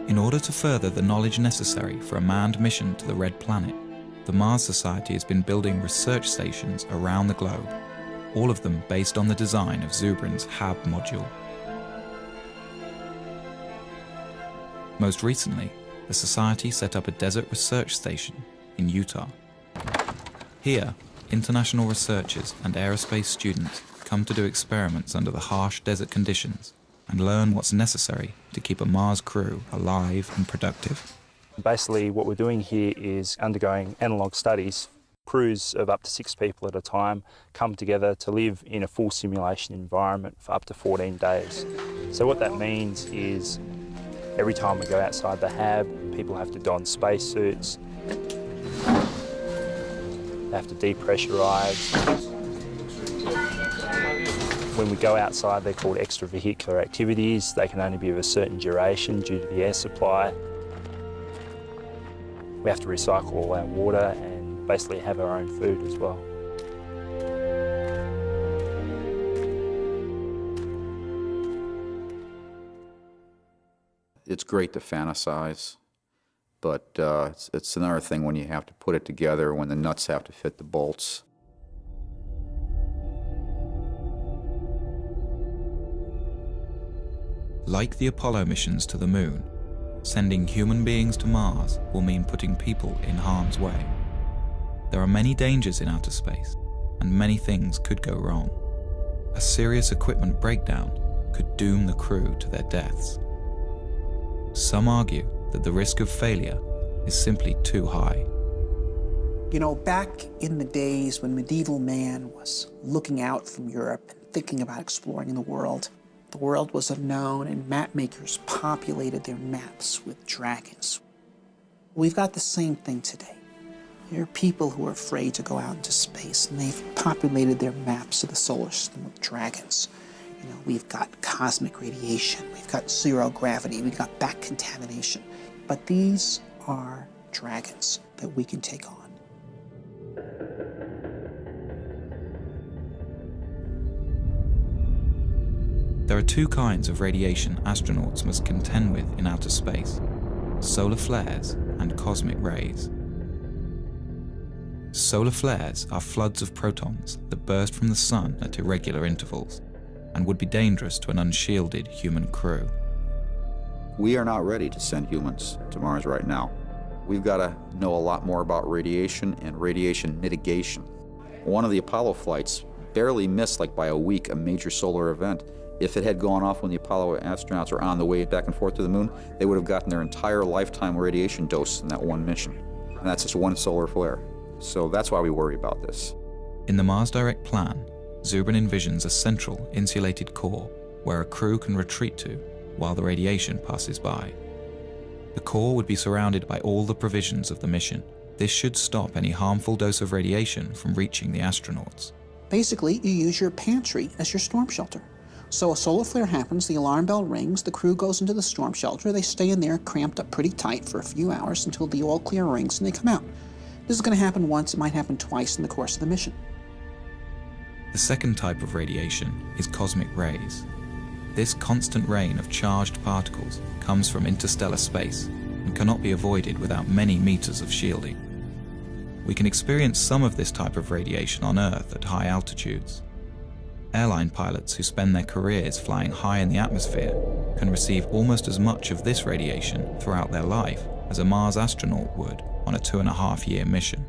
In order to further the knowledge necessary for a manned mission to the Red Planet, the Mars Society has been building research stations around the globe, all of them based on the design of Zubrin's HAB module. Most recently, the Society set up a desert research station in Utah. Here, international researchers and aerospace students come to do experiments under the harsh desert conditions and learn what's necessary to keep a Mars crew alive and productive. Basically, what we're doing here is undergoing analog studies. Crews of up to 6 people at a time come together to live in a full simulation environment for up to 14 days. So what that means is every time we go outside the HAB, people have to don spacesuits. They have to depressurize. When we go outside, they're called extravehicular activities. They can only be of a certain duration due to the air supply. We have to recycle all our water and basically have our own food as well. It's great to fantasize, but it's another thing when you have to put it together, when the nuts have to fit the bolts. Like the Apollo missions to the Moon, sending human beings to Mars will mean putting people in harm's way. There are many dangers in outer space, and many things could go wrong. A serious equipment breakdown could doom the crew to their deaths. Some argue that the risk of failure is simply too high. You know, back in the days when medieval man was looking out from Europe and thinking about exploring the world was unknown, and map makers populated their maps with dragons. We've got the same thing today. There are people who are afraid to go out into space, and they've populated their maps of the solar system with dragons. You know, we've got cosmic radiation, we've got zero gravity, we've got back contamination. But these are dragons that we can take on. There are 2 kinds of radiation astronauts must contend with in outer space: solar flares and cosmic rays. Solar flares are floods of protons that burst from the sun at irregular intervals and would be dangerous to an unshielded human crew. We are not ready to send humans to Mars right now. We've got to know a lot more about radiation and radiation mitigation. One of the Apollo flights barely missed, like by a week, a major solar event. If it had gone off when the Apollo astronauts were on the way back and forth to the moon, they would have gotten their entire lifetime radiation dose in that one mission. And that's just one solar flare. So that's why we worry about this. In the Mars Direct plan, Zubrin envisions a central insulated core where a crew can retreat to while the radiation passes by. The core would be surrounded by all the provisions of the mission. This should stop any harmful dose of radiation from reaching the astronauts. Basically, you use your pantry as your storm shelter. So a solar flare happens, the alarm bell rings, the crew goes into the storm shelter, they stay in there cramped up pretty tight for a few hours until the all clear rings and they come out. This is going to happen once, it might happen twice in the course of the mission. The second type of radiation is cosmic rays. This constant rain of charged particles comes from interstellar space and cannot be avoided without many meters of shielding. We can experience some of this type of radiation on Earth at high altitudes. Airline pilots who spend their careers flying high in the atmosphere can receive almost as much of this radiation throughout their life as a Mars astronaut would on a 2.5-year mission.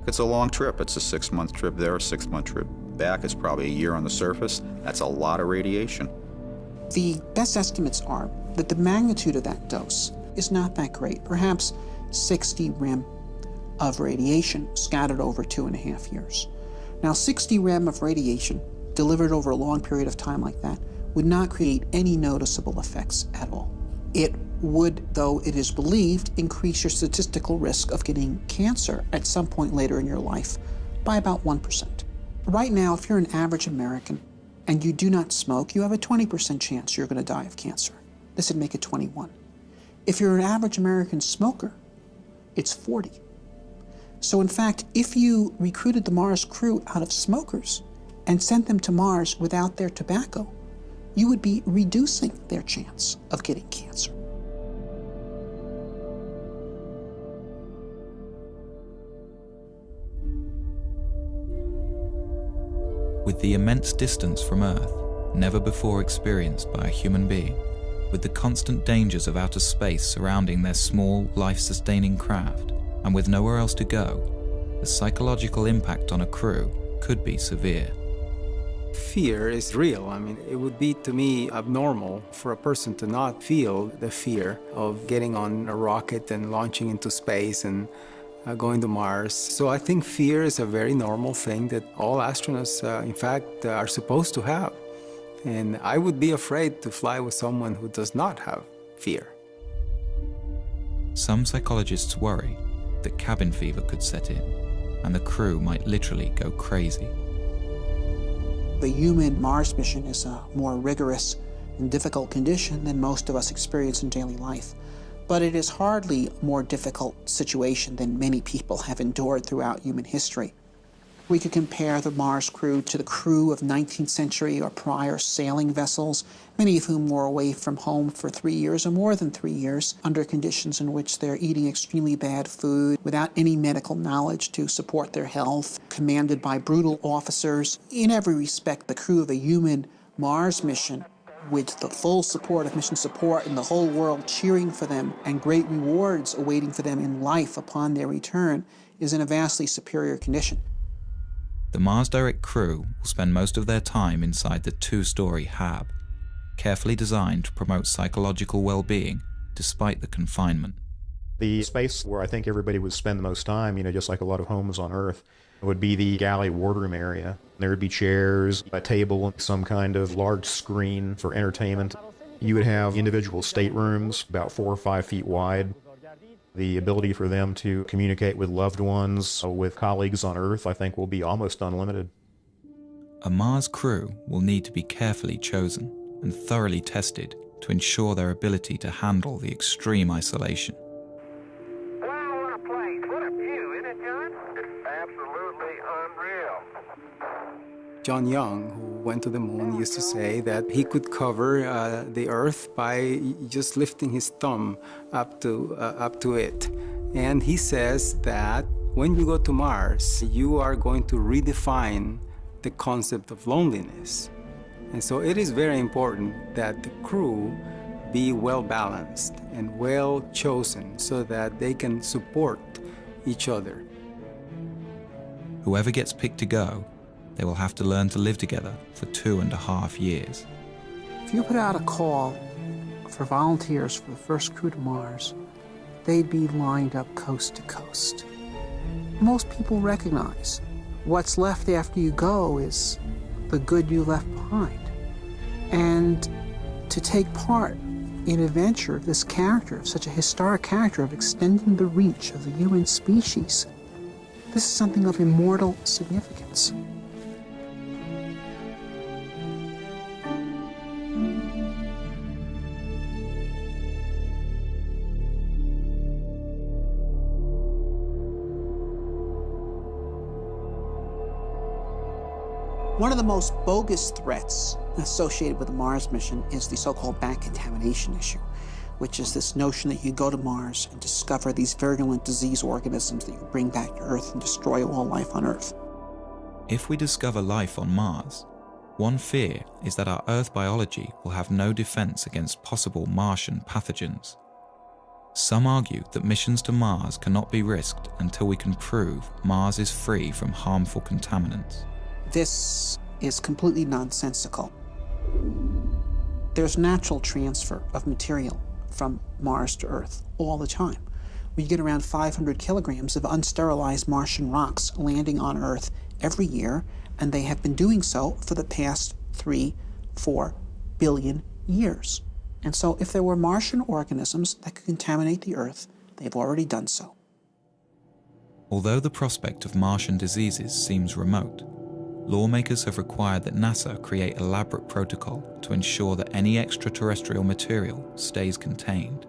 It's a long trip. It's a 6-month trip there, a 6-month trip back. It's probably a year on the surface. That's a lot of radiation. The best estimates are that the magnitude of that dose is not that great, perhaps 60 rem of radiation scattered over 2.5 years. Now, 60 rem of radiation delivered over a long period of time like that would not create any noticeable effects at all. It would, though it is believed, increase your statistical risk of getting cancer at some point later in your life by about 1%. Right now, if you're an average American and you do not smoke, you have a 20% chance you're going to die of cancer. This would make it 21. If you're an average American smoker, it's 40. So in fact, if you recruited the Mars crew out of smokers and sent them to Mars without their tobacco, you would be reducing their chance of getting cancer. With the immense distance from Earth, never before experienced by a human being, with the constant dangers of outer space surrounding their small, life-sustaining craft, and with nowhere else to go, the psychological impact on a crew could be severe. Fear is real. I mean, it would be, to me, abnormal for a person to not feel the fear of getting on a rocket and launching into space and going to Mars. So I think fear is a very normal thing that all astronauts, in fact, are supposed to have. And I would be afraid to fly with someone who does not have fear. Some psychologists worry that cabin fever could set in, and the crew might literally go crazy. The human Mars mission is a more rigorous and difficult condition than most of us experience in daily life. But it is hardly a more difficult situation than many people have endured throughout human history. We could compare the Mars crew to the crew of 19th century or prior sailing vessels, many of whom were away from home for 3 years or more than 3 years, under conditions in which they're eating extremely bad food, without any medical knowledge to support their health, commanded by brutal officers. In every respect, the crew of a human Mars mission, with the full support of mission support and the whole world cheering for them and great rewards awaiting for them in life upon their return, is in a vastly superior condition. The Mars Direct crew will spend most of their time inside the 2-story HAB, carefully designed to promote psychological well-being despite the confinement. The space where I think everybody would spend the most time, just like a lot of homes on Earth, would be the galley wardroom area. There would be chairs, a table, and some kind of large screen for entertainment. You would have individual staterooms about 4 or 5 feet wide. The ability for them to communicate with loved ones, with colleagues on Earth, I think will be almost unlimited. A Mars crew will need to be carefully chosen and thoroughly tested to ensure their ability to handle the extreme isolation. Wow, what a place. What a view, isn't it, John? It's absolutely unreal. John Young, who went to the moon, used to say that he could cover the Earth by just lifting his thumb up to it. And he says that when you go to Mars, you are going to redefine the concept of loneliness. And so it is very important that the crew be well-balanced and well-chosen so that they can support each other. Whoever gets picked to go, they will have to learn to live together for 2.5 years. If you put out a call for volunteers for the first crew to Mars, they'd be lined up coast to coast. Most people recognize what's left after you go is the good you left behind. And to take part in an adventure of this character, of such a historic character, of extending the reach of the human species, this is something of immortal significance. One of the most bogus threats associated with the Mars mission is the so-called back contamination issue, which is this notion that you go to Mars and discover these virulent disease organisms that you bring back to Earth and destroy all life on Earth. If we discover life on Mars, One fear is that our Earth biology will have no defense against possible Martian pathogens. Some argue that missions to Mars cannot be risked until we can prove Mars is free from harmful contaminants. This is completely nonsensical. There's natural transfer of material from Mars to Earth all the time. We get around 500 kilograms of unsterilized Martian rocks landing on Earth every year, and they have been doing so for the past 3-4 billion years. And so if there were Martian organisms that could contaminate the Earth, they've already done so. Although the prospect of Martian diseases seems remote, lawmakers have required that NASA create elaborate protocol to ensure that any extraterrestrial material stays contained.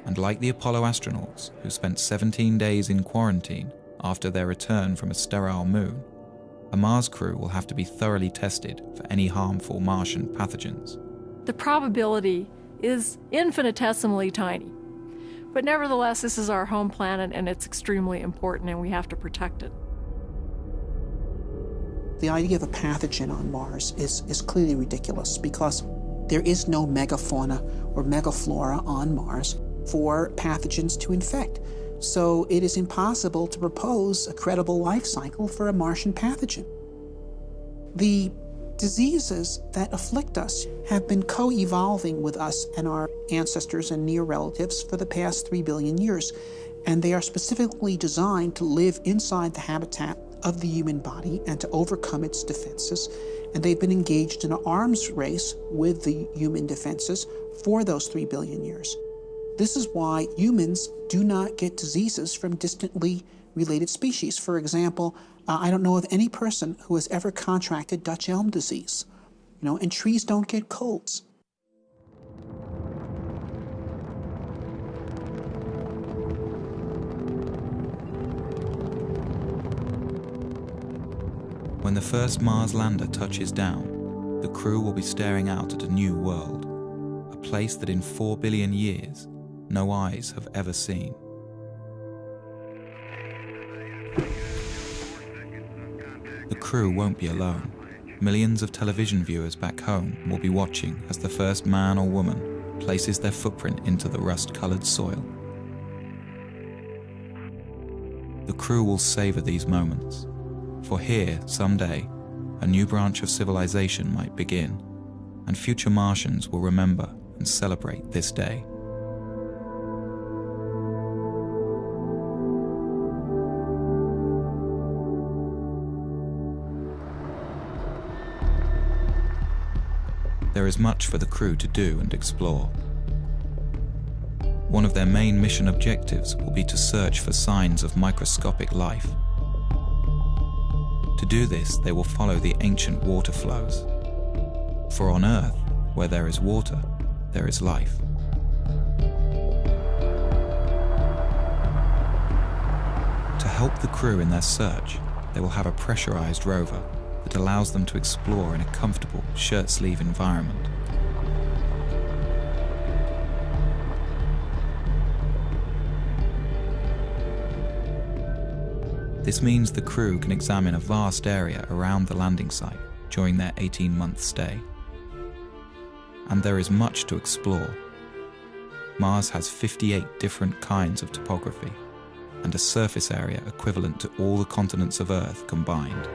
And like the Apollo astronauts, who spent 17 days in quarantine after their return from a sterile moon, a Mars crew will have to be thoroughly tested for any harmful Martian pathogens. The probability is infinitesimally tiny. But nevertheless, this is our home planet and it's extremely important and we have to protect it. The idea of a pathogen on Mars is clearly ridiculous because there is no megafauna or megaflora on Mars for pathogens to infect. So it is impossible to propose a credible life cycle for a Martian pathogen. The diseases that afflict us have been co-evolving with us and our ancestors and near relatives for the past 3 billion years, and they are specifically designed to live inside the habitat of the human body and to overcome its defenses, and they've been engaged in an arms race with the human defenses for those 3 billion years. This is why humans do not get diseases from distantly related species. For example, I don't know of any person who has ever contracted Dutch elm disease, and trees don't get colds. When the first Mars lander touches down, the crew will be staring out at a new world, a place that in 4 billion years, no eyes have ever seen. The crew won't be alone. Millions of television viewers back home will be watching as the first man or woman places their footprint into the rust-colored soil. The crew will savor these moments, for here, someday, a new branch of civilization might begin, and future Martians will remember and celebrate this day. There is much for the crew to do and explore. One of their main mission objectives will be to search for signs of microscopic life. To do this, they will follow the ancient water flows. For on Earth, where there is water, there is life. To help the crew in their search, they will have a pressurized rover that allows them to explore in a comfortable shirt-sleeve environment. This means the crew can examine a vast area around the landing site during their 18-month stay. And there is much to explore. Mars has 58 different kinds of topography and a surface area equivalent to all the continents of Earth combined.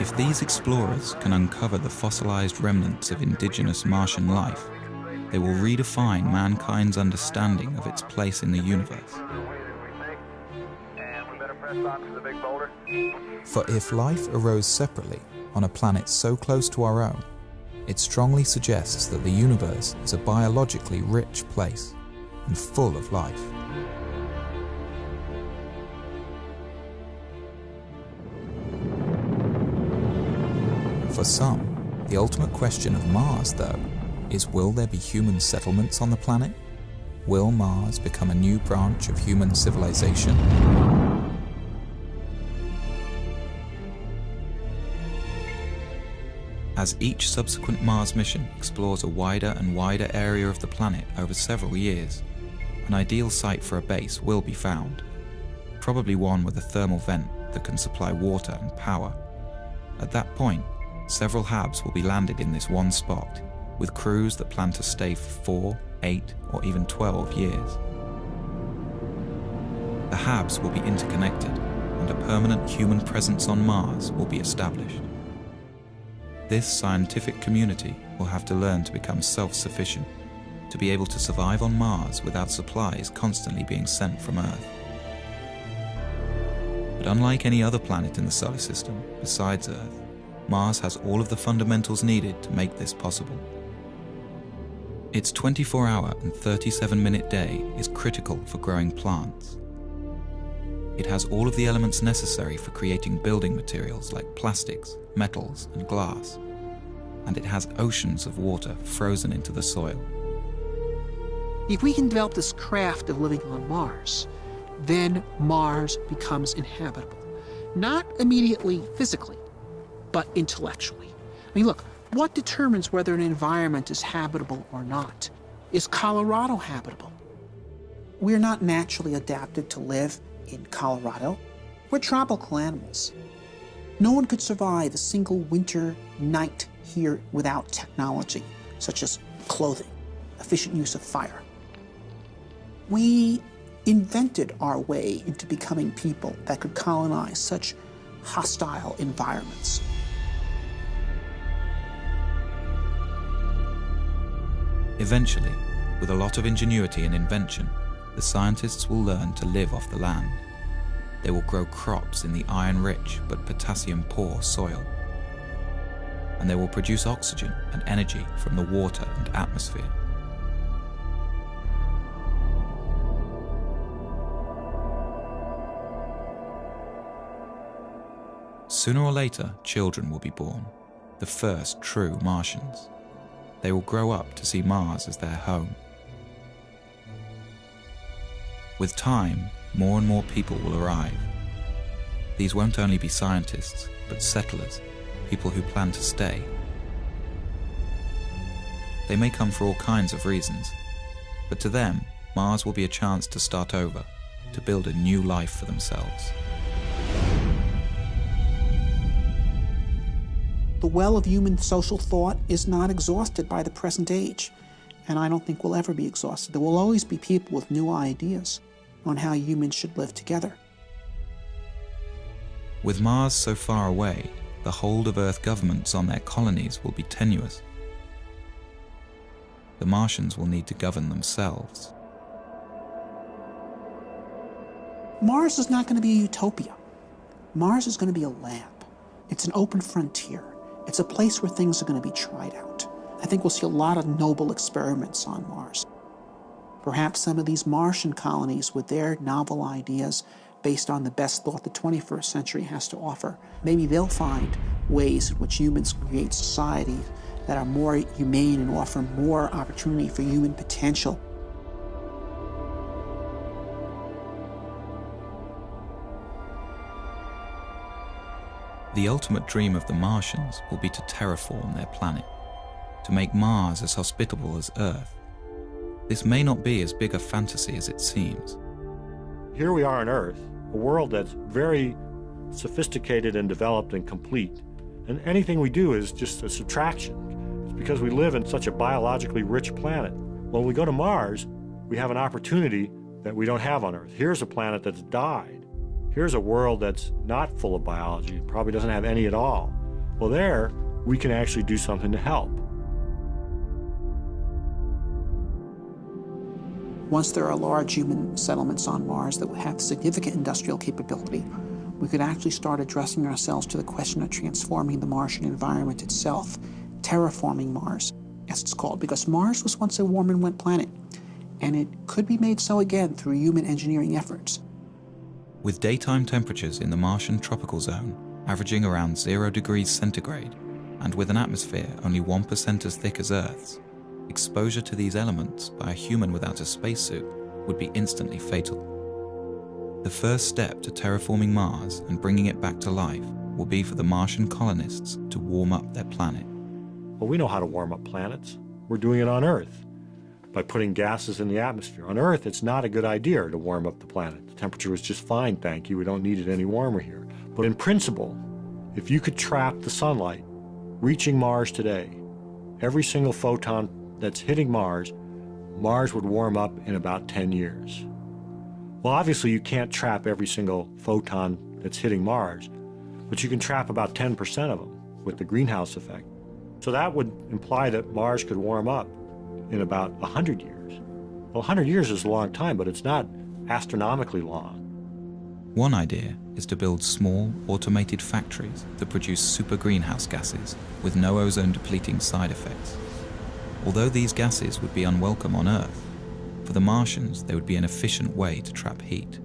If these explorers can uncover the fossilized remnants of indigenous Martian life, they will redefine mankind's understanding of its place in the universe. For if life arose separately on a planet so close to our own, it strongly suggests that the universe is a biologically rich place and full of life. For some, the ultimate question of Mars, though, is will there be human settlements on the planet? Will Mars become a new branch of human civilization? As each subsequent Mars mission explores a wider and wider area of the planet over several years, an ideal site for a base will be found, probably one with a thermal vent that can supply water and power. At that point, several HABs will be landed in this one spot, with crews that plan to stay for 4, 8, or even 12 years. The HABs will be interconnected, and a permanent human presence on Mars will be established. This scientific community will have to learn to become self-sufficient, to be able to survive on Mars without supplies constantly being sent from Earth. But unlike any other planet in the solar system besides Earth, Mars has all of the fundamentals needed to make this possible. Its 24-hour and 37-minute day is critical for growing plants. It has all of the elements necessary for creating building materials like plastics, metals, and glass. And it has oceans of water frozen into the soil. If we can develop this craft of living on Mars, then Mars becomes inhabitable. Not immediately physically, but intellectually. I mean, look, what determines whether an environment is habitable or not? Is Colorado habitable? We're not naturally adapted to live in Colorado. We're tropical animals. No one could survive a single winter night here without technology, such as clothing, efficient use of fire. We invented our way into becoming people that could colonize such hostile environments. Eventually, with a lot of ingenuity and invention, the scientists will learn to live off the land. They will grow crops in the iron-rich but potassium-poor soil. And they will produce oxygen and energy from the water and atmosphere. Sooner or later, children will be born, the first true Martians. They will grow up to see Mars as their home. With time, more and more people will arrive. These won't only be scientists, but settlers, people who plan to stay. They may come for all kinds of reasons, but to them, Mars will be a chance to start over, to build a new life for themselves. The well of human social thought is not exhausted by the present age, and I don't think will ever be exhausted. There will always be people with new ideas on how humans should live together. With Mars so far away, the hold of Earth governments on their colonies will be tenuous. The Martians will need to govern themselves. Mars is not going to be a utopia. Mars is going to be a lab. It's an open frontier. It's a place where things are going to be tried out. I think we'll see a lot of noble experiments on Mars. Perhaps some of these Martian colonies with their novel ideas based on the best thought the 21st century has to offer, maybe they'll find ways in which humans create society that are more humane and offer more opportunity for human potential. The ultimate dream of the Martians will be to terraform their planet, to make Mars as hospitable as Earth. This may not be as big a fantasy as it seems. Here we are on Earth, a world that's very sophisticated and developed and complete. And anything we do is just a subtraction. It's because we live in such a biologically rich planet. When we go to Mars, we have an opportunity that we don't have on Earth. Here's a planet that's died. Here's a world that's not full of biology, probably doesn't have any at all. Well, there, we can actually do something to help. Once there are large human settlements on Mars that will have significant industrial capability, we could actually start addressing ourselves to the question of transforming the Martian environment itself, terraforming Mars, as it's called, because Mars was once a warm and wet planet, and it could be made so again through human engineering efforts. With daytime temperatures in the Martian tropical zone averaging around 0 degrees centigrade, and with an atmosphere only 1% as thick as Earth's, exposure to these elements by a human without a spacesuit would be instantly fatal. The first step to terraforming Mars and bringing it back to life will be for the Martian colonists to warm up their planet. Well, we know how to warm up planets. We're doing it on Earth. by putting gases in the atmosphere. On Earth, it's not a good idea to warm up the planet. The temperature was just fine, thank you. We don't need it any warmer here. But in principle, if you could trap the sunlight reaching Mars today, every single photon that's hitting Mars would warm up in about 10 years. Well, obviously you can't trap every single photon that's hitting Mars, but you can trap about 10% of them with the greenhouse effect. So that would imply that Mars could warm up in about 100 years. Well, 100 years is a long time, but it's not astronomically long. One idea is to build small, automated factories that produce super greenhouse gases with no ozone-depleting side effects. Although these gases would be unwelcome on Earth, for the Martians they would be an efficient way to trap heat.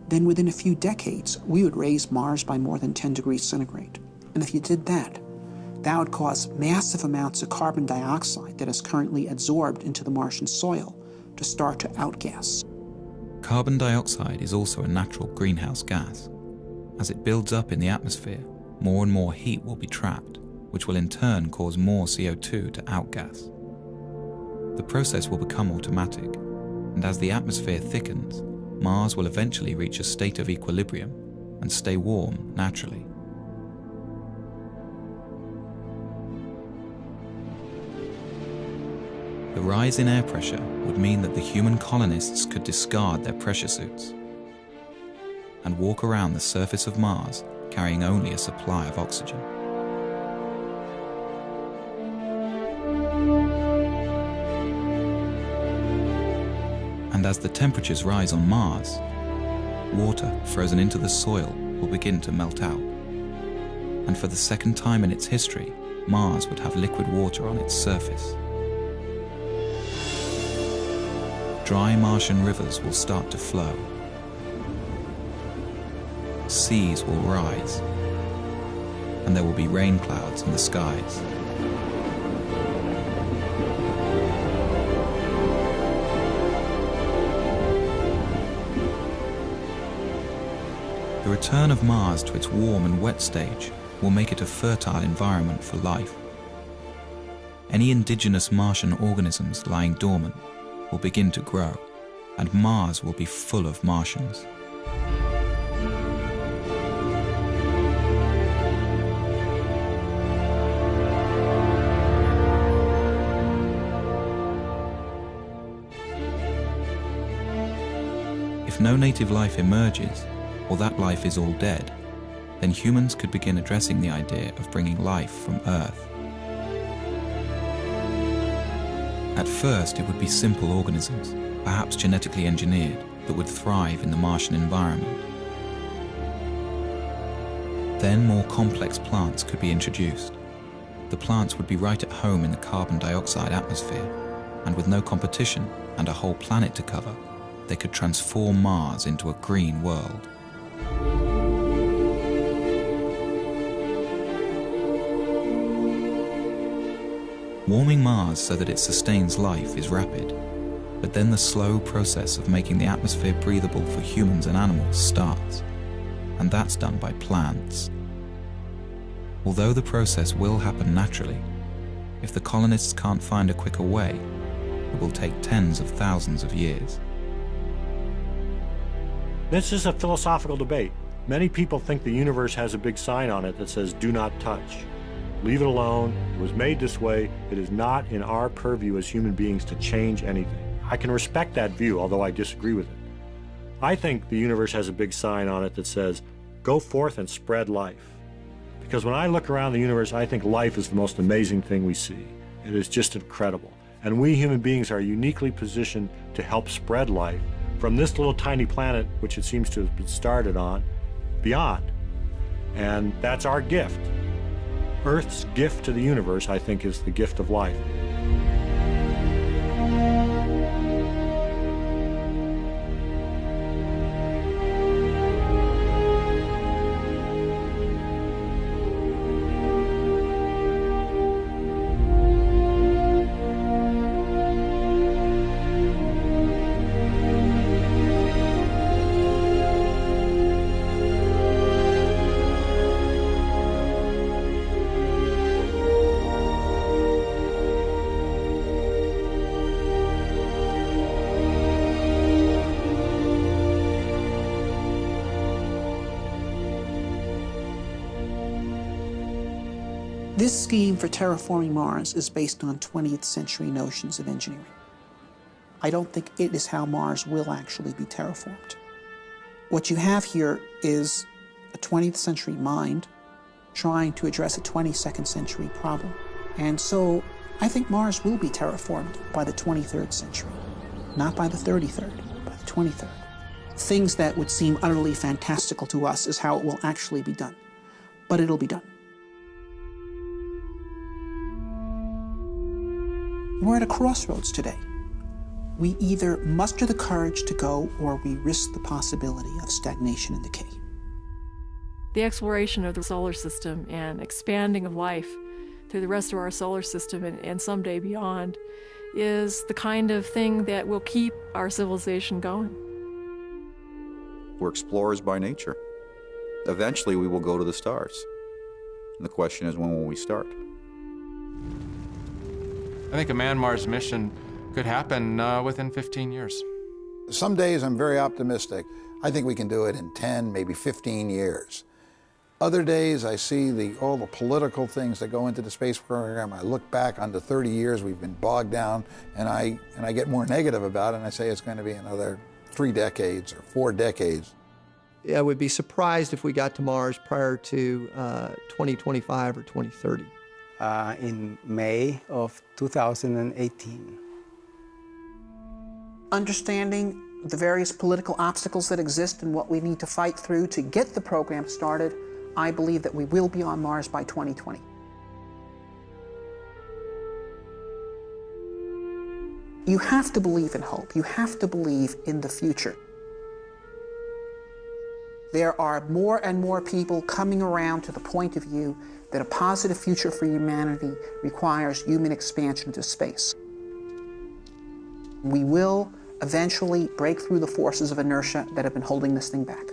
Then within a few decades, we would raise Mars by more than 10 degrees centigrade. And if you did that, that would cause massive amounts of carbon dioxide that is currently adsorbed into the Martian soil to start to outgas. Carbon dioxide is also a natural greenhouse gas. As it builds up in the atmosphere, more and more heat will be trapped, which will in turn cause more CO2 to outgas. The process will become automatic, and as the atmosphere thickens, Mars will eventually reach a state of equilibrium and stay warm naturally. The rise in air pressure would mean that the human colonists could discard their pressure suits and walk around the surface of Mars carrying only a supply of oxygen. And as the temperatures rise on Mars, water frozen into the soil will begin to melt out. And for the second time in its history, Mars would have liquid water on its surface. Dry Martian rivers will start to flow. Seas will rise, and there will be rain clouds in the skies. The return of Mars to its warm and wet stage will make it a fertile environment for life. Any indigenous Martian organisms lying dormant will begin to grow, and Mars will be full of Martians. If no native life emerges, or that life is all dead, then humans could begin addressing the idea of bringing life from Earth. At first, it would be simple organisms, perhaps genetically engineered, that would thrive in the Martian environment. Then more complex plants could be introduced. The plants would be right at home in the carbon dioxide atmosphere, and with no competition and a whole planet to cover, they could transform Mars into a green world. Warming Mars so that it sustains life is rapid, but then the slow process of making the atmosphere breathable for humans and animals starts, and that's done by plants. Although the process will happen naturally, if the colonists can't find a quicker way, it will take tens of thousands of years. This is a philosophical debate. Many people think the universe has a big sign on it that says, "Do not touch." Leave it alone. It was made this way. It is not in our purview as human beings to change anything. I can respect that view, although I disagree with it. I think the universe has a big sign on it that says, "Go forth and spread life." Because when I look around the universe, I think life is the most amazing thing we see. It is just incredible. And we human beings are uniquely positioned to help spread life from this little tiny planet, which it seems to have been started on, beyond. And that's our gift. Earth's gift to the universe, I think, is the gift of life. This scheme for terraforming Mars is based on 20th century notions of engineering. I don't think it is how Mars will actually be terraformed. What you have here is a 20th century mind trying to address a 22nd century problem. And so I think Mars will be terraformed by the 23rd century, not by the 33rd, by the 23rd. Things that would seem utterly fantastical to us is how it will actually be done. But it'll be done. We're at a crossroads today. We either muster the courage to go or we risk the possibility of stagnation and decay. The exploration of the solar system and expanding of life through the rest of our solar system and someday beyond is the kind of thing that will keep our civilization going. We're explorers by nature. Eventually we will go to the stars. And the question is, when will we start? I think a man-Mars mission could happen within 15 years. Some days I'm very optimistic. I think we can do it in 10, maybe 15 years. Other days I see all the political things that go into the space program. I look back on the 30 years we've been bogged down, and I get more negative about it, and I say it's going to be another 3 decades or 4 decades. I would be surprised if we got to Mars prior to 2025 or 2030. In May of 2018. Understanding the various political obstacles that exist and what we need to fight through to get the program started, I believe that we will be on Mars by 2020. You have to believe in hope. You have to believe in the future. There are more and more people coming around to the point of view that a positive future for humanity requires human expansion into space. We will eventually break through the forces of inertia that have been holding this thing back.